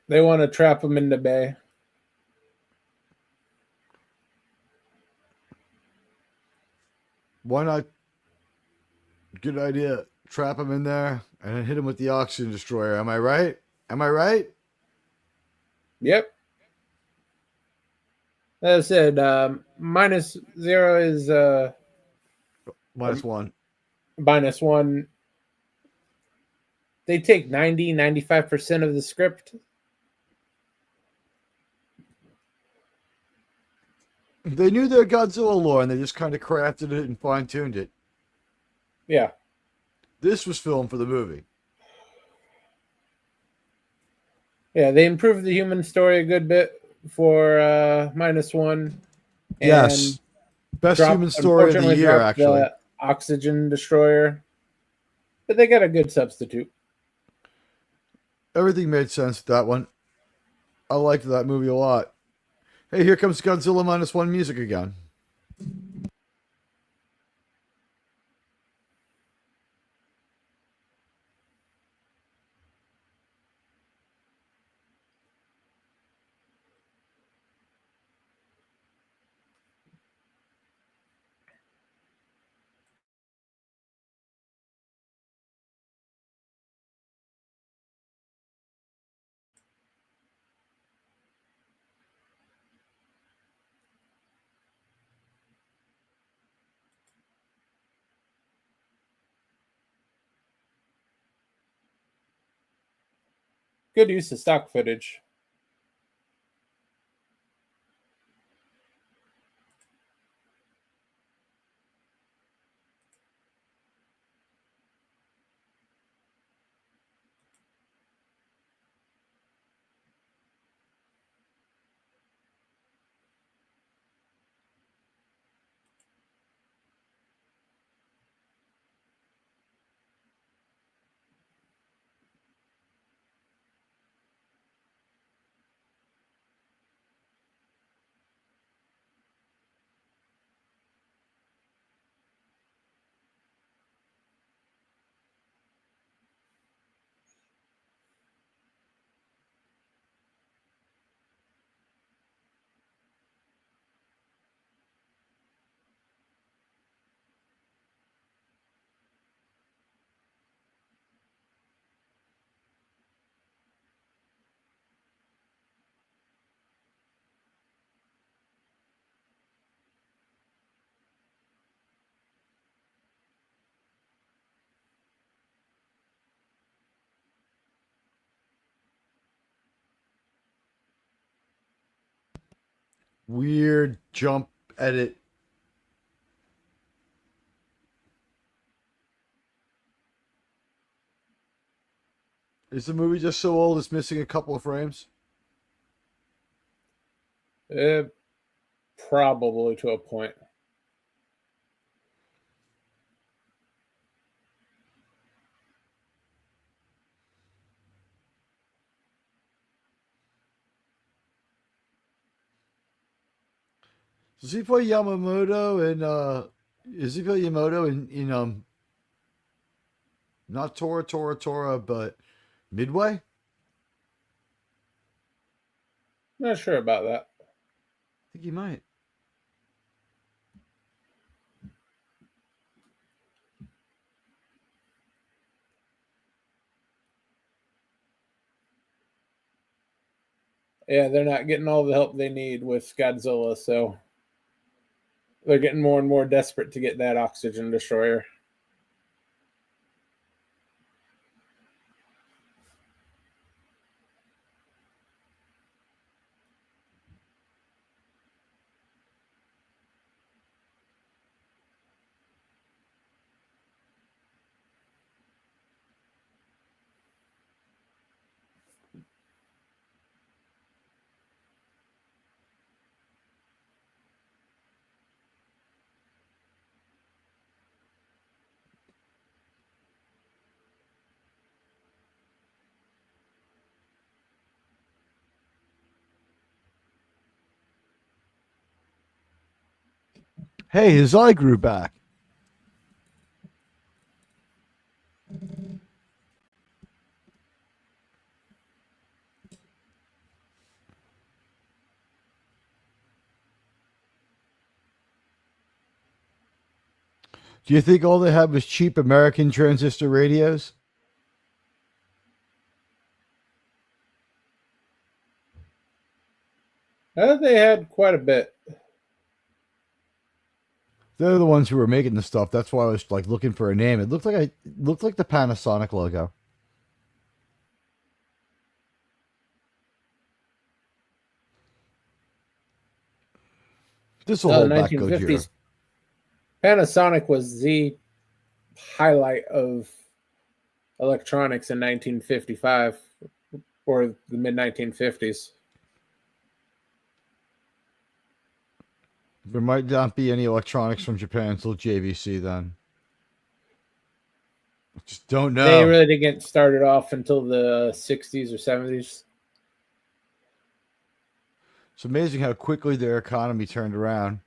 They want to trap him in the bay. Why not? Good idea. Trap him in there and then hit him with the oxygen destroyer. Am I right? Am I right? Yep. As I said, -0 is -1. -1. They take 95% of the script. They knew their Godzilla lore and they just kind of crafted it and fine-tuned it. Yeah. This was filmed for the movie. Yeah, they improved the human story a good bit for -1, and Yes, best human story of the unfortunately year, dropped actually. the oxygen destroyer, but they got a good substitute. Everything made sense with that one. I liked that movie a lot. Hey, here comes Godzilla -1 music again. Good use of stock footage. Weird jump edit. Is the movie just so old it's missing a couple of frames? Uh, Probably to a point. Does he play Yamamoto and is he play Yamamoto in not Tora, but Midway? Not sure about that. I think he might. Yeah, they're not getting all the help they need with Godzilla, so they're getting more and more desperate to get that oxygen destroyer. Hey, his eye grew back. Do you think all they had was cheap American transistor radios? They had quite a bit. They're the ones who were making the stuff. That's why I was like looking for a name. It looked like the Panasonic logo. This will No, the hold back Gojira. 1950s Panasonic was the highlight of electronics in 1955. or the mid 1950s. There might not be any electronics from Japan until JVC then. Just don't They know. really didn't get started off until the 60s or 70s. It's amazing how quickly their economy turned around.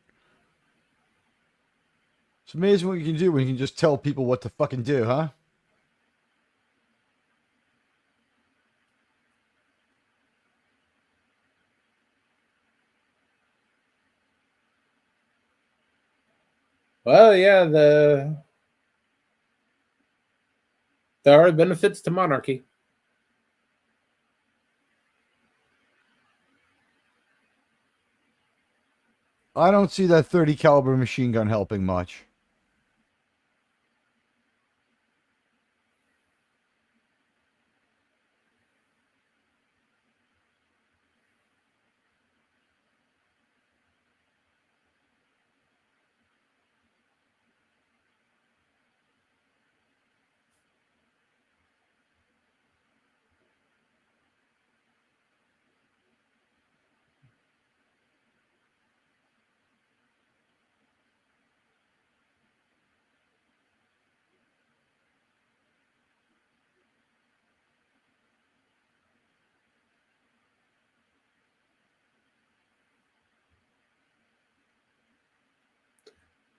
It's amazing what you can do when you can just tell people what to fucking do, huh? Well, yeah, there are benefits to monarchy. I don't see that 30 caliber machine gun helping much.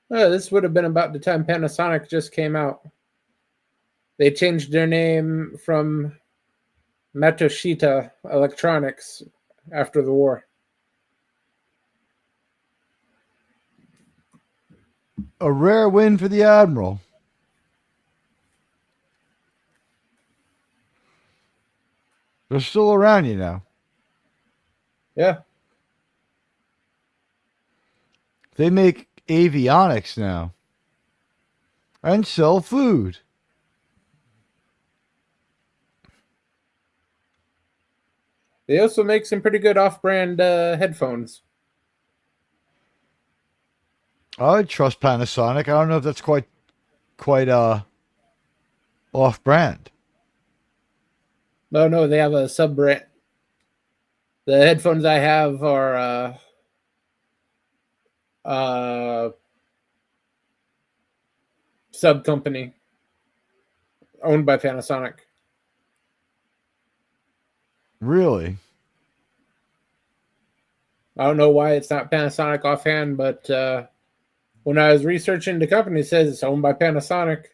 This would have been about the time Panasonic just came out. They changed their name from Matsushita Electronics after the war. A rare win for the Admiral. They're still around, you know. Yeah. They make avionics now. And sell food. They also make some pretty good off-brand headphones. I trust Panasonic. I don't know if that's quite off brand. No, they have a sub-brand. The headphones I have are sub company owned by Panasonic. Really? I don't know why it's not Panasonic offhand, but when I was researching the company, it says it's owned by Panasonic.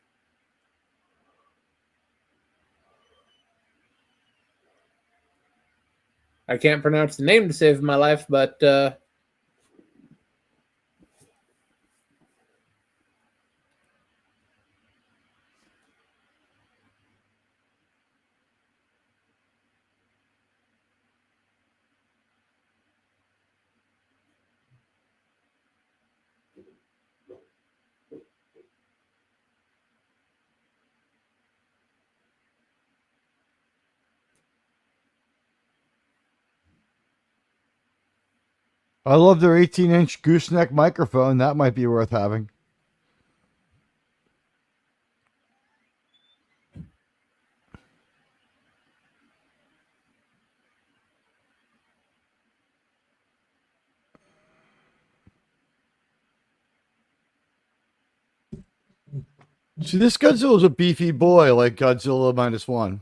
I can't pronounce the name to save my life, but I love their 18-inch gooseneck microphone. That might be worth having. See, this Godzilla's a beefy boy like Godzilla -1.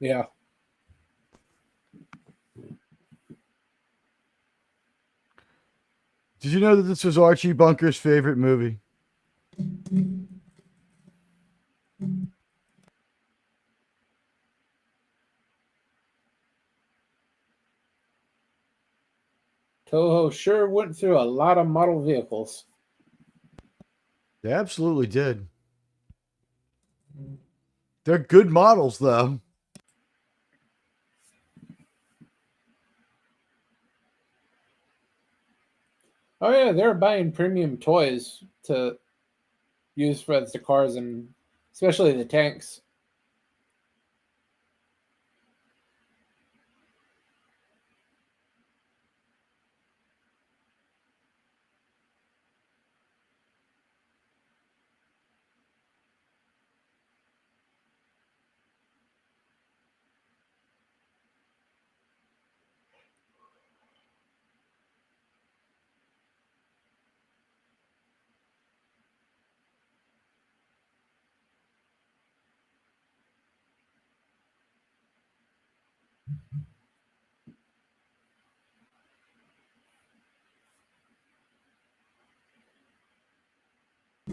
yeah. Did you know that this was Archie Bunker's favorite movie? Toho sure went through a lot of model vehicles. They absolutely did. They're good models, though. Oh yeah, they're buying premium toys to use for the cars and especially the tanks.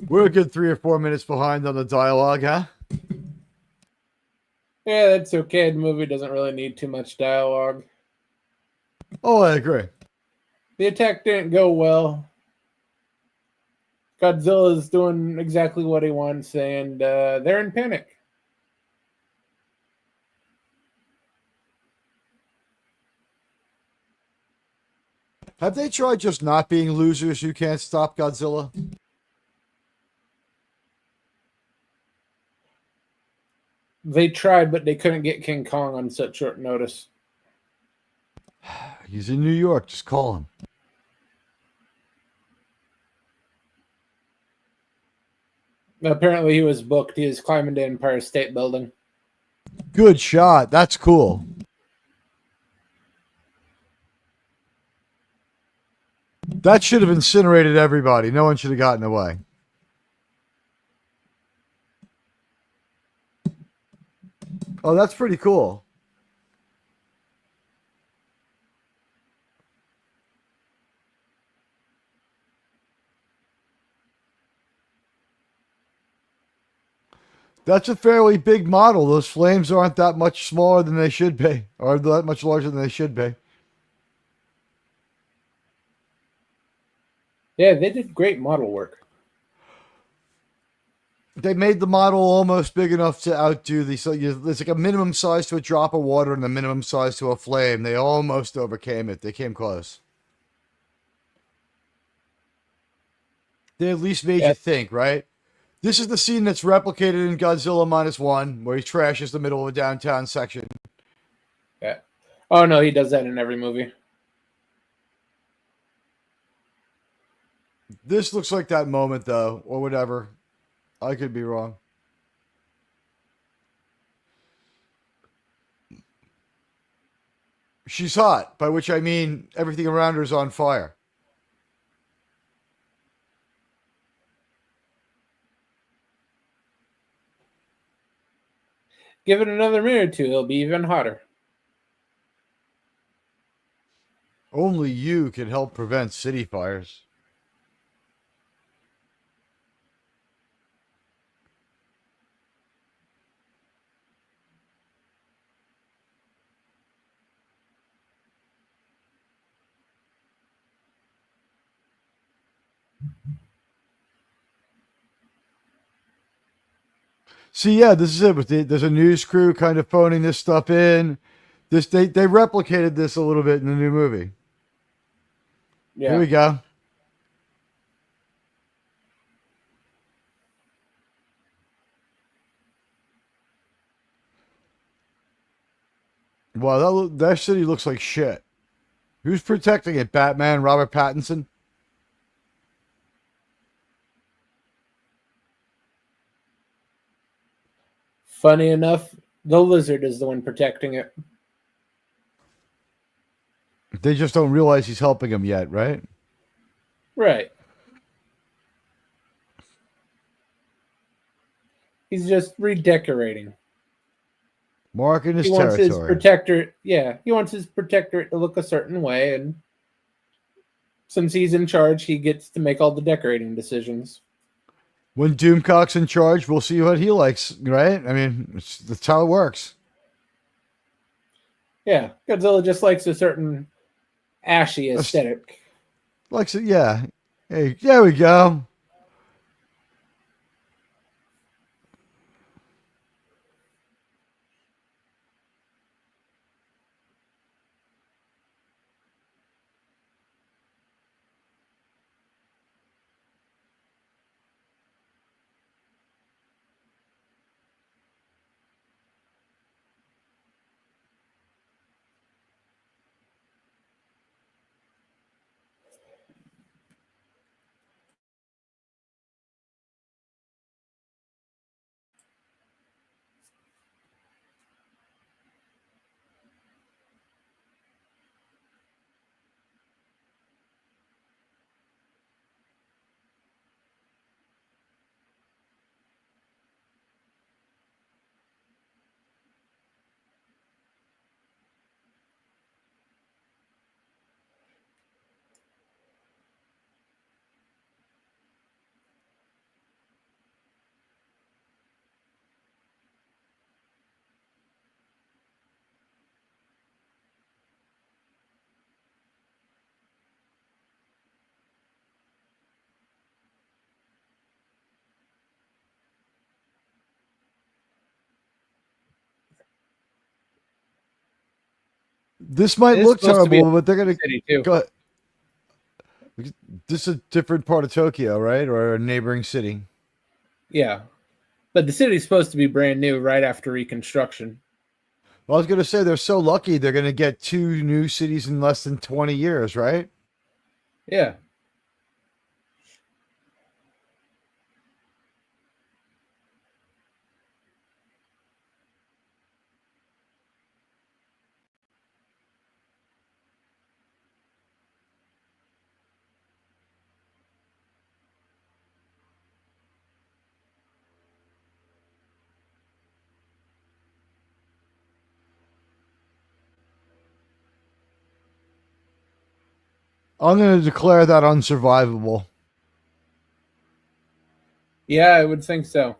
We're a good 3 or 4 minutes behind on the dialogue, huh? Yeah, that's okay. The movie doesn't really need too much dialogue. Oh, I agree. The attack didn't go well. Godzilla is doing exactly what he wants, and they're in panic. Have they tried just not being losers who can't stop Godzilla? They tried, but they couldn't get King Kong on such short notice. He's in New York. Just call him. Apparently, he was booked. He was climbing the Empire State Building. Good shot. That's cool. That should have incinerated everybody. No one should have gotten away. Oh, that's pretty cool. That's a fairly big model. Those flames aren't that much smaller than they should be, or that much larger than they should be. Yeah, they did great model work. They made the model almost big enough to outdo the. So there's like a minimum size to a drop of water and a minimum size to a flame. They almost overcame it. They came close. They at least made Yeah, you think, right? This is the scene that's replicated in Godzilla -1, where he trashes the middle of a downtown section. yeah. Oh no, he does that in every movie. This looks like that moment, though, or whatever. I could be wrong. She's hot, by which I mean everything around her is on fire. Give it another minute or two, it'll be even hotter. Only you can help prevent city fires. Mm-hmm. See, yeah, this is it. But there's a news crew kind of phoning this stuff in. They replicated this a little bit in the new movie. Here Yeah. we go. Wow, that city looks like shit. Who's protecting it? Batman, Robert Pattinson? Funny enough, the lizard is the one protecting it. They just don't realize he's helping them yet, right? Right. He's just redecorating. Marking He his wants his territory. protector. Yeah, he wants his protectorate to look a certain way, and since he's in charge, he gets to make all the decorating decisions. When Doomcock's in charge, we'll see what he likes, right? I mean, that's how it works. Yeah, Godzilla just likes a certain ashy aesthetic. Likes it, yeah. Hey, there we go. This might It is look supposed to be a terrible, but they're gonna city too. go. This is a different part of Tokyo, right, or a neighboring city. Yeah, but the city's supposed to be brand new right after reconstruction. Well, I was gonna say they're so lucky they're gonna get two new cities in less than 20 years, right? Yeah. I'm gonna declare that unsurvivable. Yeah, I would think so.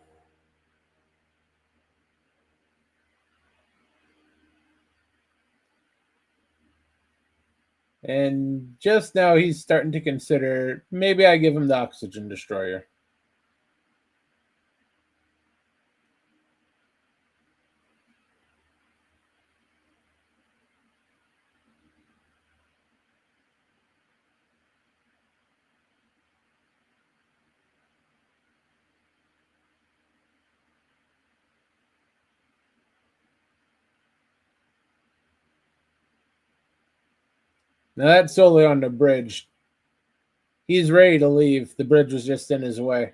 And just now he's starting to consider maybe I give him the oxygen destroyer. Now that's solely on the bridge. He's ready to leave. The bridge was just in his way.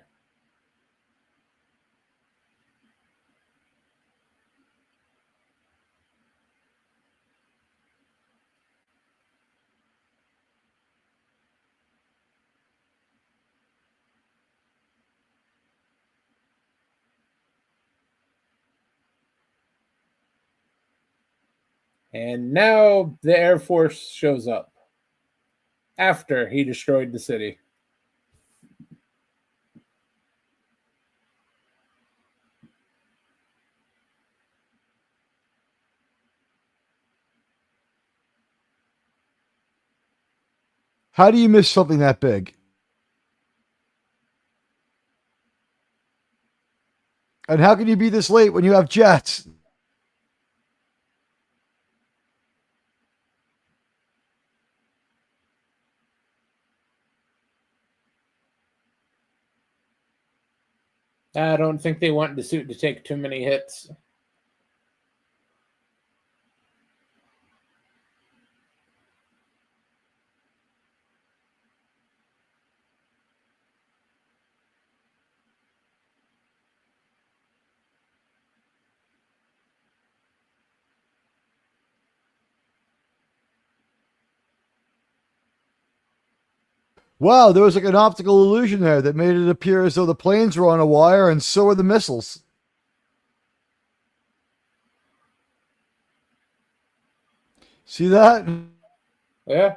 And now the Air Force shows up after he destroyed the city. How do you miss something that big? And how can you be this late when you have jets? I don't think they want the suit to take too many hits. Wow, there was like an optical illusion there that made it appear as though the planes were on a wire and so were the missiles. See that? Yeah.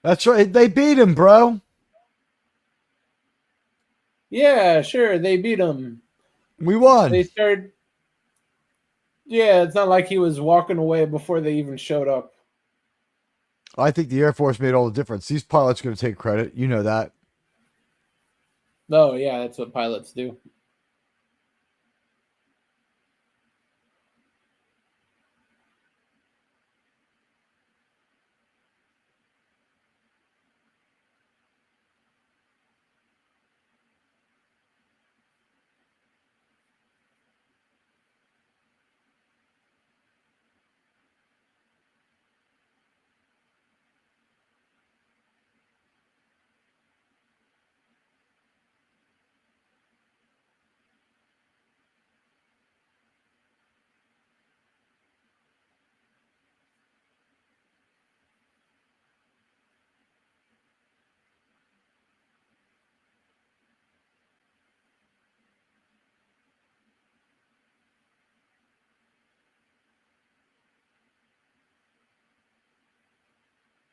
That's right. They beat him, bro. Yeah, sure. They beat him. We won. They started. Yeah, it's not like he was walking away before they even showed up. I think the Air Force made all the difference. These pilots are going to take credit. You know that. Oh, yeah, that's what pilots do.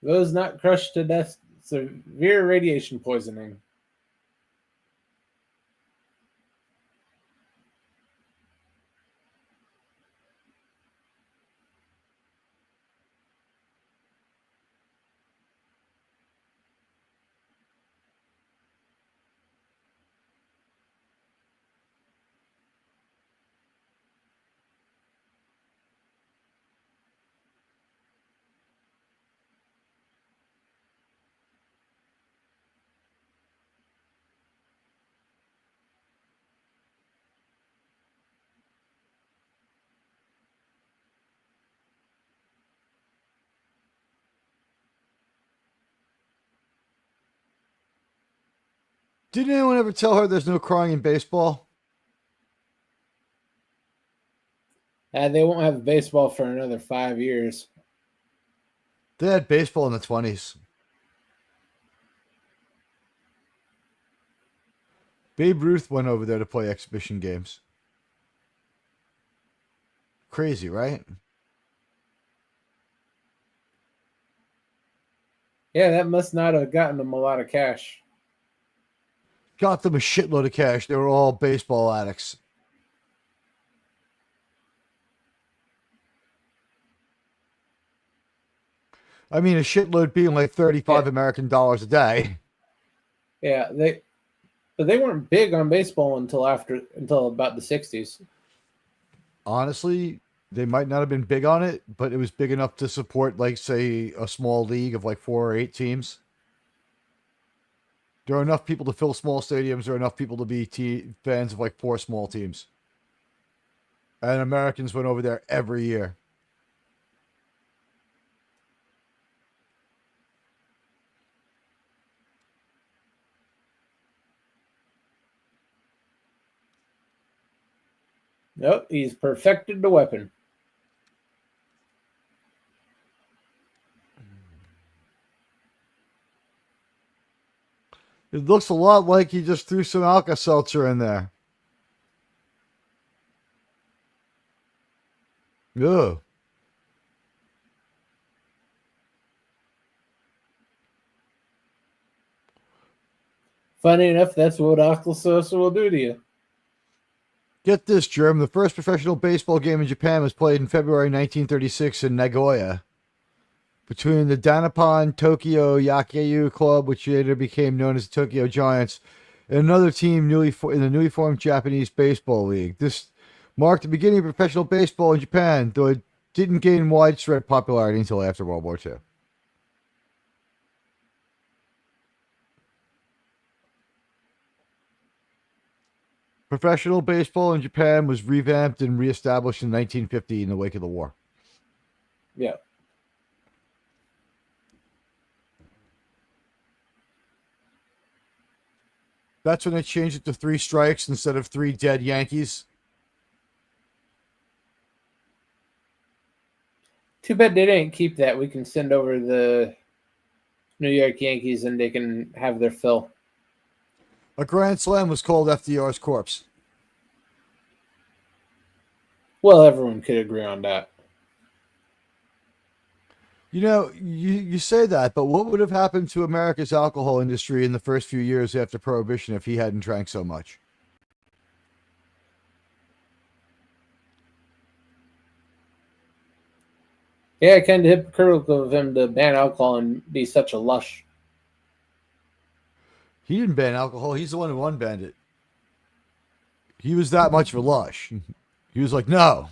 Those not crushed to death, severe radiation poisoning. Didn't anyone ever tell her there's no crying in baseball? They won't have baseball for another 5 years. They had baseball in the 20s. Babe Ruth went over there to play exhibition games. Crazy, right? Yeah, that must not have gotten them a lot of cash. Got them a shitload of cash. They were all baseball addicts. I mean, a shitload being like 35 Yeah, American dollars a day. yeah. But they weren't big on baseball until about the '60s. Honestly, they might not have been big on it, but it was big enough to support, like, say, a small league of like 4 or 8 teams. There are enough people to fill small stadiums. There are enough people to be fans of like 4 small teams. And Americans went over there every year. Nope, he's perfected the weapon. It looks a lot like he just threw some Alka-Seltzer in there. Ugh. Funny enough, that's what Alka-Seltzer will do to you. Get this, Germ. The first professional baseball game in Japan was played in February 1936 in Nagoya between the Danapan Tokyo Yakyu Club, which later became known as the Tokyo Giants, and another team in the newly formed Japanese Baseball League. This marked the beginning of professional baseball in Japan, though it didn't gain widespread popularity until after World War II. Professional baseball in Japan was revamped and reestablished in 1950 in the wake of the war. Yeah. That's when they changed it to 3 strikes instead of 3 dead Yankees. Too bad they didn't keep that. We can send over the New York Yankees and they can have their fill. A grand slam was called FDR's corpse. Well, everyone could agree on that. You know, you say that, but what would have happened to America's alcohol industry in the first few years after Prohibition if he hadn't drank so much? Yeah, kind of hypocritical of him to ban alcohol and be such a lush. He didn't ban alcohol. He's the one who unbanned it. He was that much of a lush. He was like, no.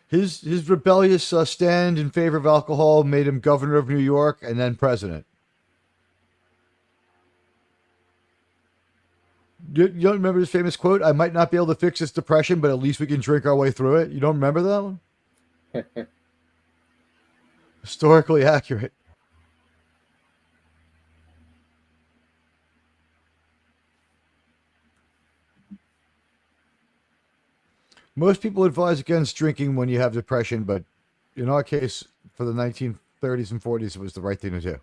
His rebellious stand in favor of alcohol made him governor of New York and then president. You don't remember his famous quote? I might not be able to fix this depression, but at least we can drink our way through it. You don't remember that one? Historically accurate. Most people advise against drinking when you have depression, but in our case, for the 1930s and 40s, it was the right thing to do.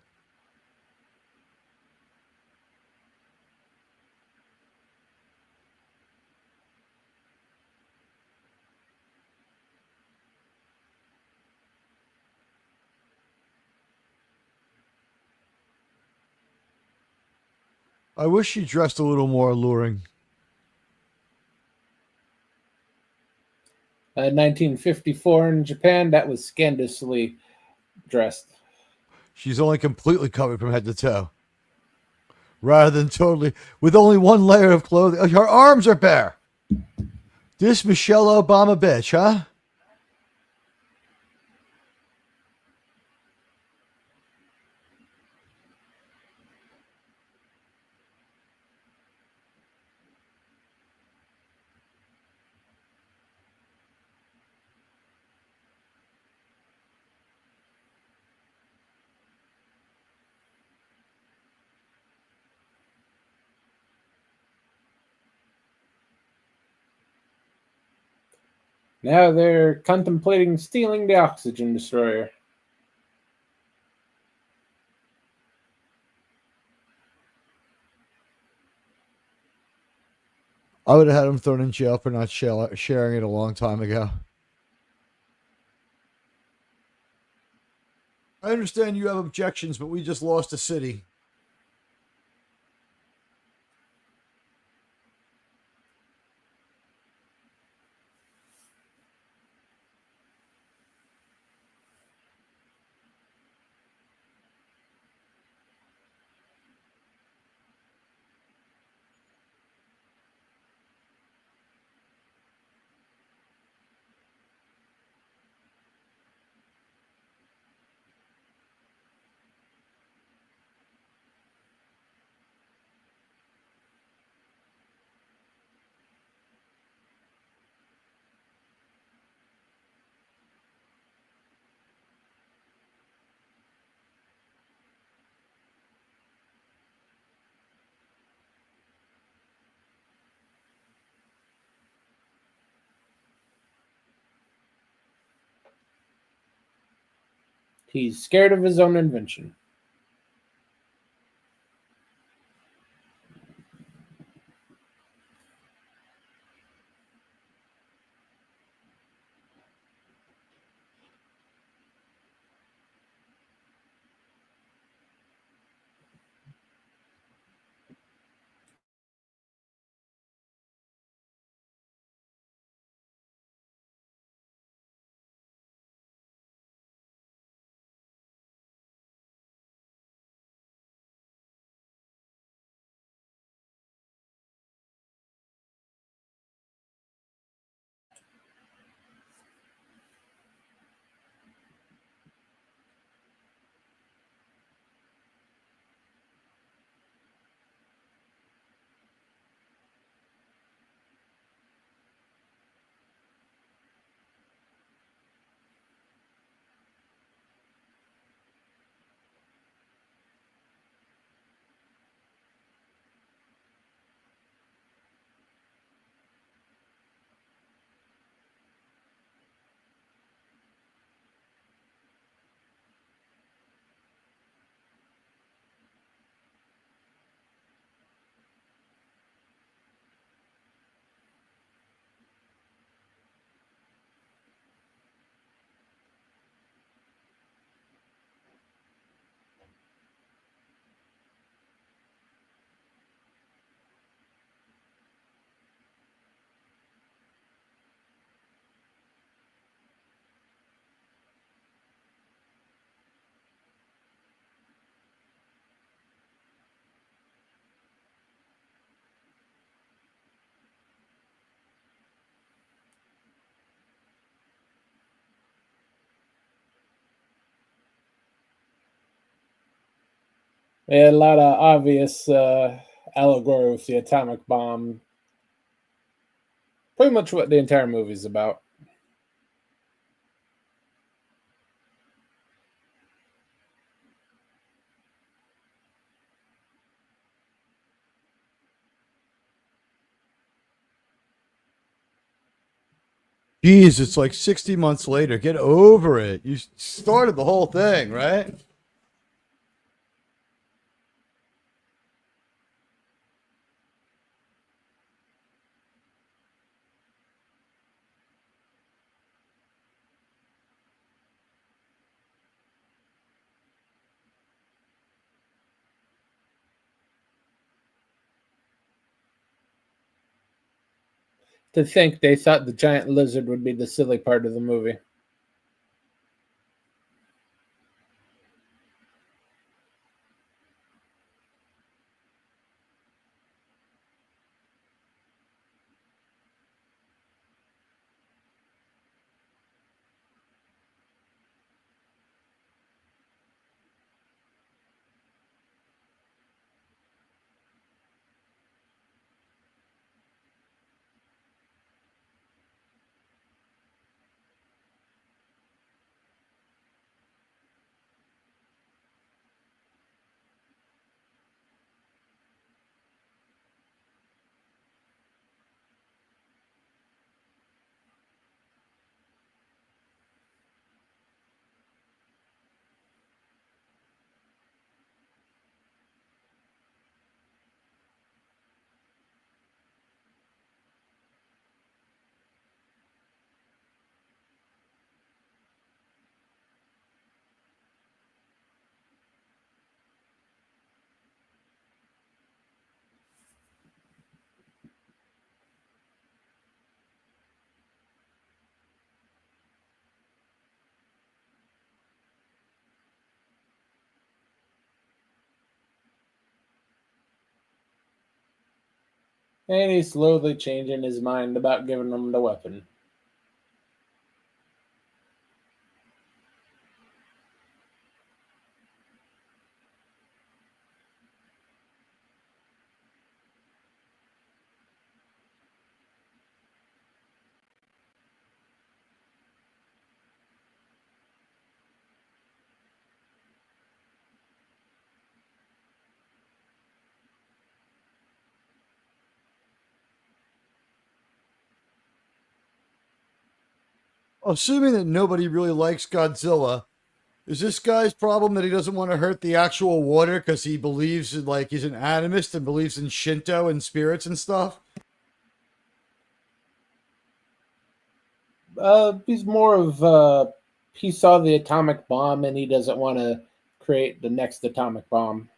I wish she dressed a little more alluring. 1954 in Japan, that was scandalously dressed. She's only completely covered from head to toe. Rather than totally, with only one layer of clothing. Her arms are bare. This Michelle Obama bitch, huh? Now they're contemplating stealing the oxygen destroyer. I would have had him thrown in jail for not sharing it a long time ago. I understand you have objections, but we just lost a city. He's scared of his own invention. They had a lot of obvious allegory with the atomic bomb. Pretty much what the entire movie's about. Jeez, it's like 60 months later. Get over it. You started the whole thing, right? To think they thought the giant lizard would be the silly part of the movie. And he's slowly changing his mind about giving them the weapon. Assuming that nobody really likes Godzilla, is this guy's problem that he doesn't want to hurt the actual water because he believes in, like, he's an animist and believes in Shinto and spirits and stuff? He's more of he saw the atomic bomb and he doesn't want to create the next atomic bomb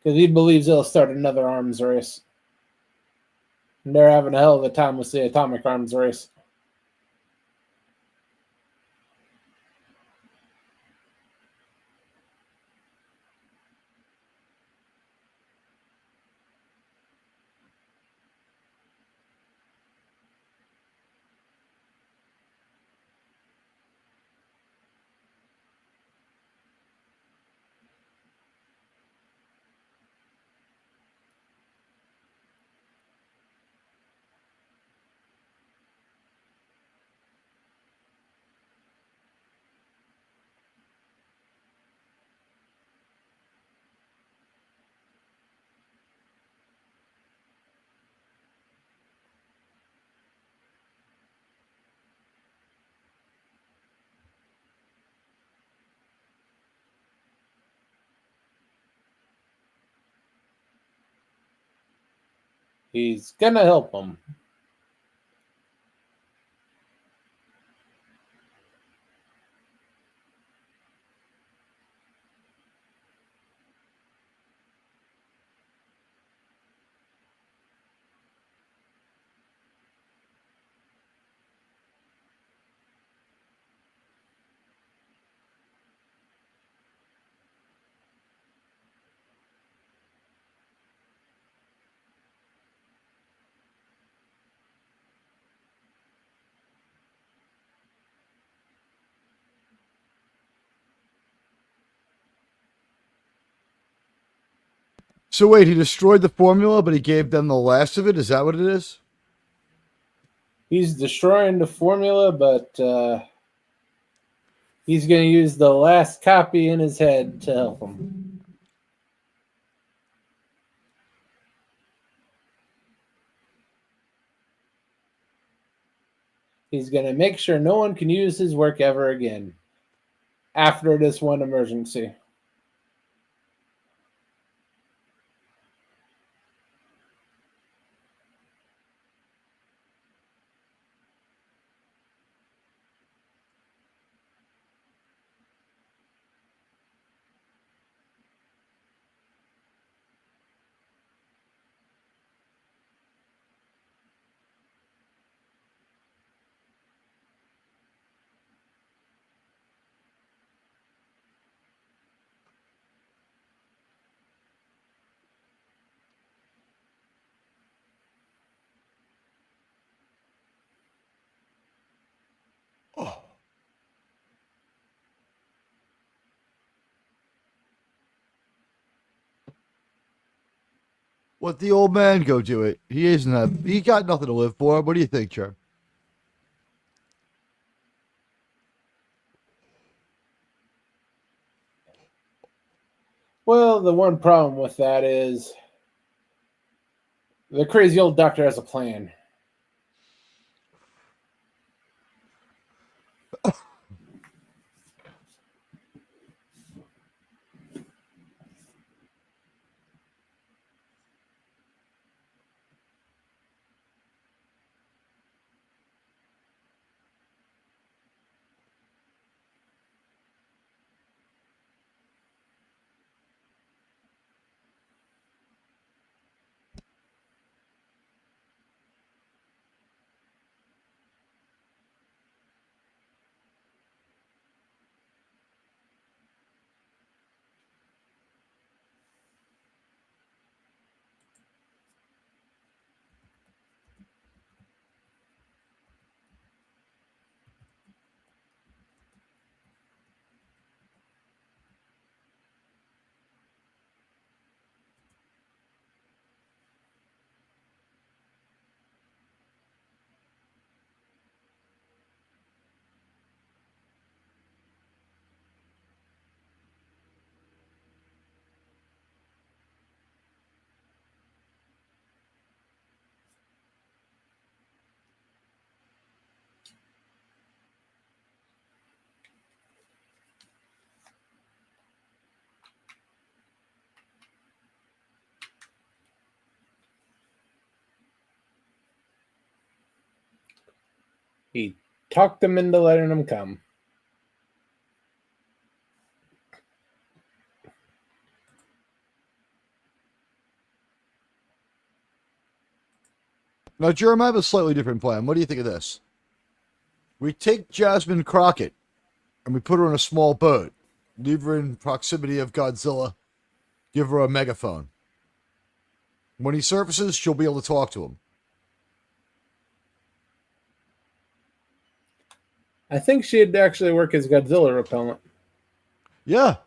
because he believes it'll start another arms race. And they're having a hell of a time with the atomic arms race. He's gonna help them. So wait, he destroyed the formula, but he gave them the last of it? Is that what it is? He's destroying the formula, but he's gonna use the last copy in his head to help him. He's gonna make sure no one can use his work ever again after this one emergency. Oh. Let the old man go do it. He isn't a. He got nothing to live for. What do you think, Chair? Well, the one problem with that is the crazy old doctor has a plan. He talked them into letting him come. Now, Jerem, I have a slightly different plan. What do you think of this? We take Jasmine Crockett and we put her on a small boat, leave her in proximity of Godzilla, give her a megaphone. When he surfaces, she'll be able to talk to him. I think she'd actually work as Godzilla repellent. Yeah.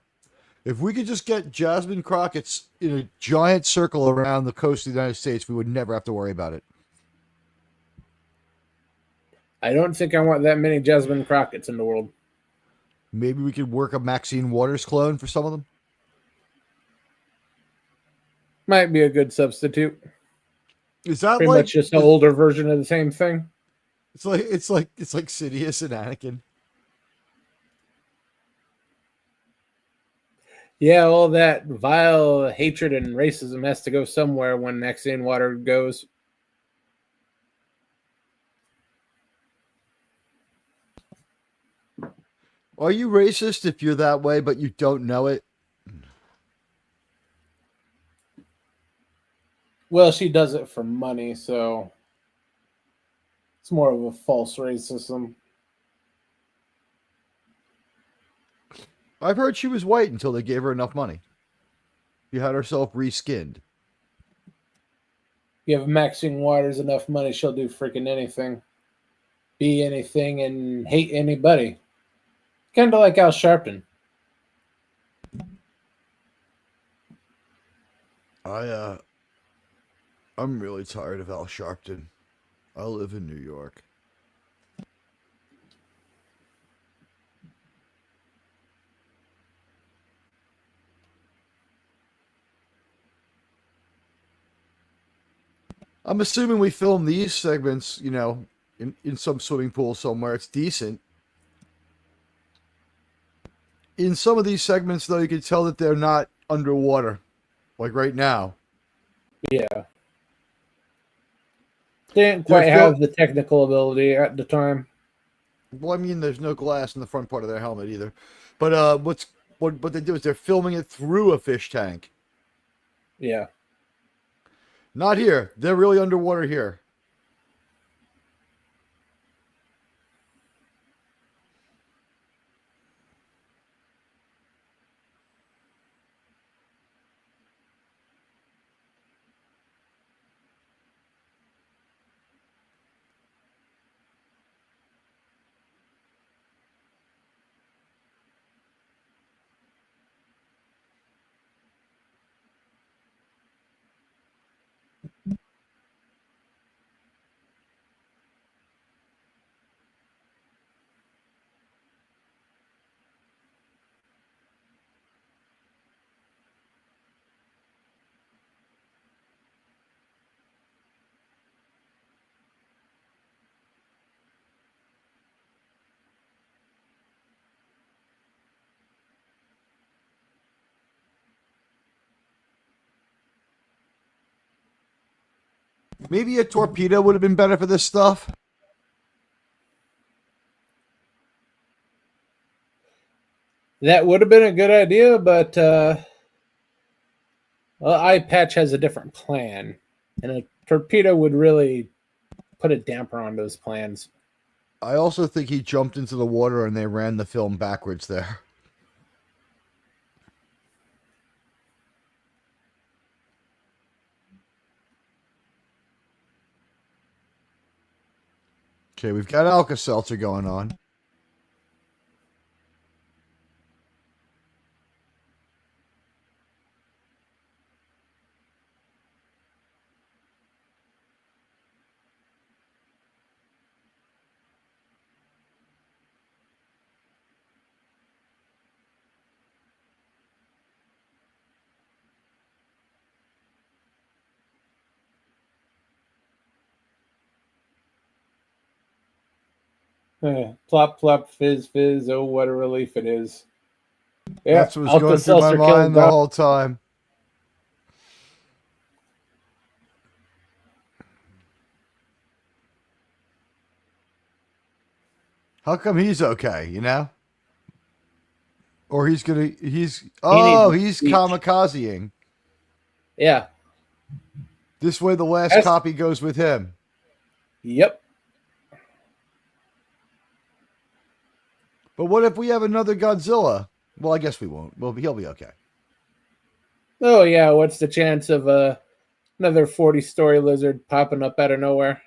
If we could just get Jasmine Crockett's in a giant circle around the coast of the United States, we would never have to worry about it. I don't think I want that many Jasmine Crockett's in the world. Maybe we could work a Maxine Waters clone for some of them. Might be a good substitute. Is that Pretty much just an older version of the same thing. It's like Sidious and Anakin. Yeah, all that vile hatred and racism has to go somewhere when Maxine Water goes. Are you racist if you're that way, but you don't know it? Well, she does it for money, so it's more of a false racism. I've heard she was white until they gave her enough money. She had herself reskinned. Give Maxine Waters enough money, she'll do freaking anything. Be anything and hate anybody. Kind of like Al Sharpton. I'm really tired of Al Sharpton. I live in New York. I'm assuming we film these segments, in some swimming pool somewhere. It's decent. In some of these segments, though, you can tell that they're not underwater, like right now. Yeah. They didn't quite have the technical ability at the time. Well, I mean, there's no glass in the front part of their helmet either. But what they do is they're filming it through a fish tank. Yeah. Not here. They're really underwater here. Maybe a torpedo would have been better for this stuff. That would have been a good idea, but Eye Patch has a different plan. And a torpedo would really put a damper on those plans. I also think he jumped into the water and they ran the film backwards there. Okay, we've got Alka-Seltzer going on. Plop, plop, fizz, fizz. Oh, what a relief it is. Yeah, that's what's going through my mind the whole time. How come he's okay? You know, or he's He needs oh a he's speech. kamikazing. Yeah. This way, the last That's, copy goes with him. yep. But what if we have another Godzilla? Well, I guess we won't. Well, he'll be okay. Oh yeah. What's the chance of another 40-story lizard popping up out of nowhere?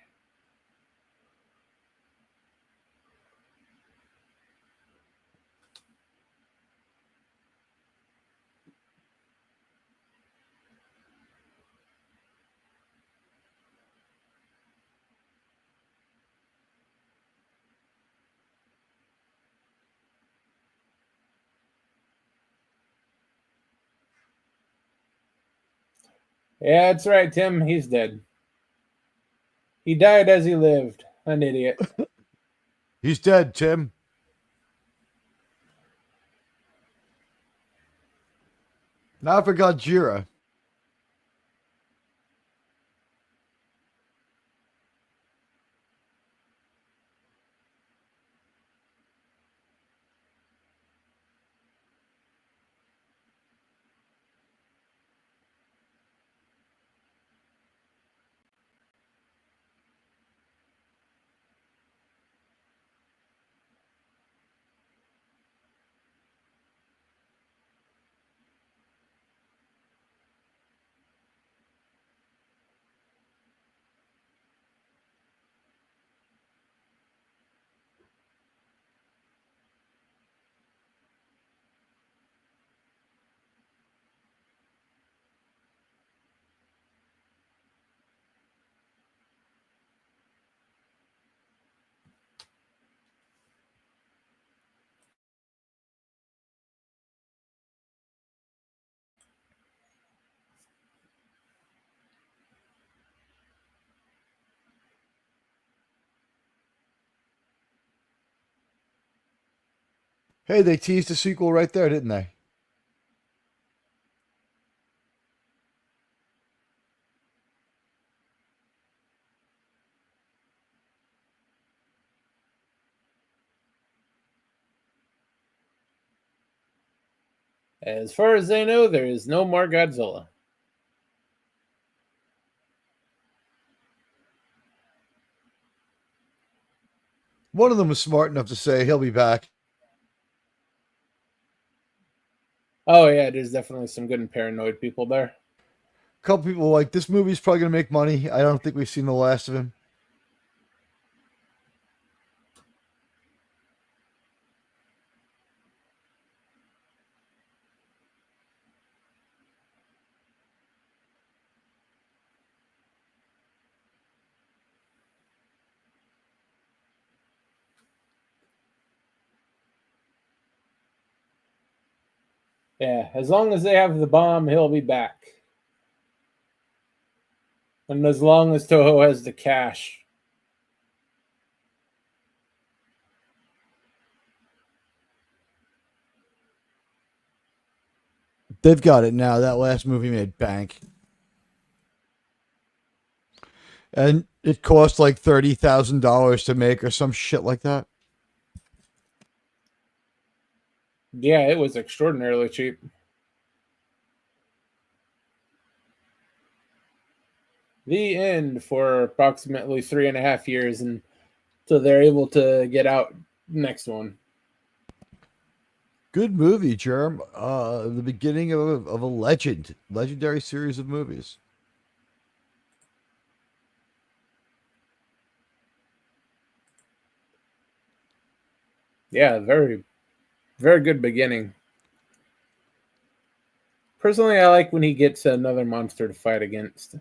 Yeah, that's right, Tim. He's dead. He died as he lived. An idiot. He's dead, Tim. Now for Godzilla. Hey, they teased a sequel right there, didn't they? As far as they know, there is no more Godzilla. One of them was smart enough to say he'll be back. Oh yeah, there's definitely some good and paranoid people there. A couple people were like, this movie's probably going to make money. I don't think we've seen the last of him. Yeah, as long as they have the bomb, he'll be back. And as long as Toho has the cash. They've got it now. That last movie made bank. And it cost like $30,000 to make or some shit like that. Yeah, it was extraordinarily cheap. The end for approximately 3.5 years until they're able to get out next one. Good movie, Germ. The beginning of a legendary series of movies. Yeah, very, very good beginning. Personally, I like when he gets another monster to fight against.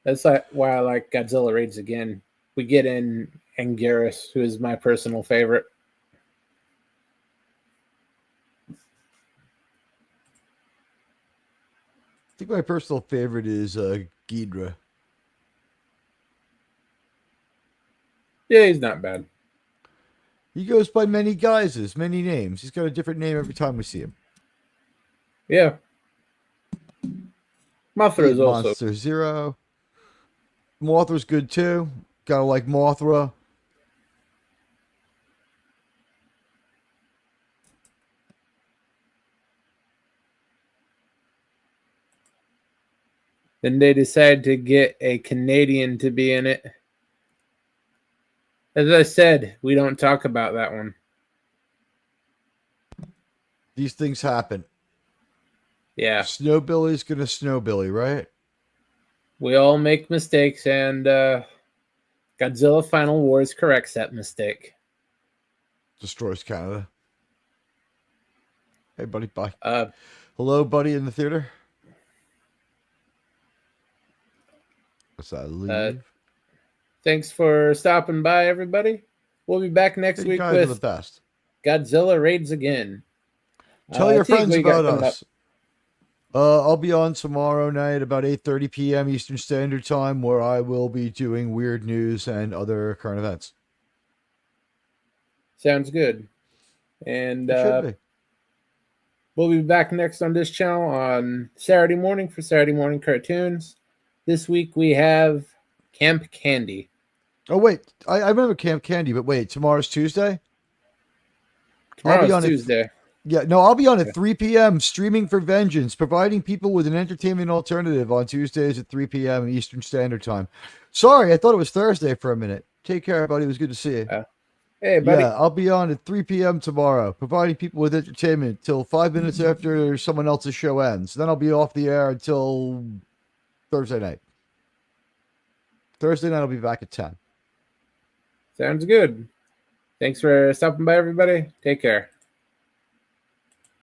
That's why I like Godzilla Raids Again. We get in Anguirus, who is my personal favorite. I think my personal favorite is Ghidra. Yeah, he's not bad. He goes by many guises, many names. He's got a different name every time we see him. Yeah. Mothra Be is it also. Monster Zero. Mothra's good too. Gotta like Mothra. Then they decide to get a Canadian to be in it. As I said, we don't talk about that one. These things happen. Yeah. Snowbilly's gonna snowbilly, right? We all make mistakes, and Godzilla Final Wars corrects that mistake. Destroys Canada. Hey, buddy, bye. Uh, Hello, buddy, in the theater. What's that? Leave. Thanks for stopping by, everybody. We'll be back next You week guys are the with best. Godzilla Raids Again. Tell your Teague, friends what you got about coming up? us. I'll be on tomorrow night about 8:30 p.m. Eastern Standard Time, where I will be doing weird news and other current events. Sounds good. And It should be. we'll be back next on this channel on Saturday morning for Saturday morning cartoons. This week we have Camp Candy. Oh, wait. I remember Camp Candy, but wait. Tomorrow's Tuesday? Tomorrow's Tuesday. I'll be on at 3 p.m. streaming for vengeance, providing people with an entertainment alternative on Tuesdays at 3 p.m. Eastern Standard Time. Sorry, I thought it was Thursday for a minute. Take care, buddy. It was good to see you. Hey, buddy. Yeah, I'll be on at 3 p.m. tomorrow, providing people with entertainment till 5 minutes after someone else's show ends. Then I'll be off the air until Thursday night. Thursday night, I'll be back at 10. Sounds good. Thanks for stopping by, everybody. Take care.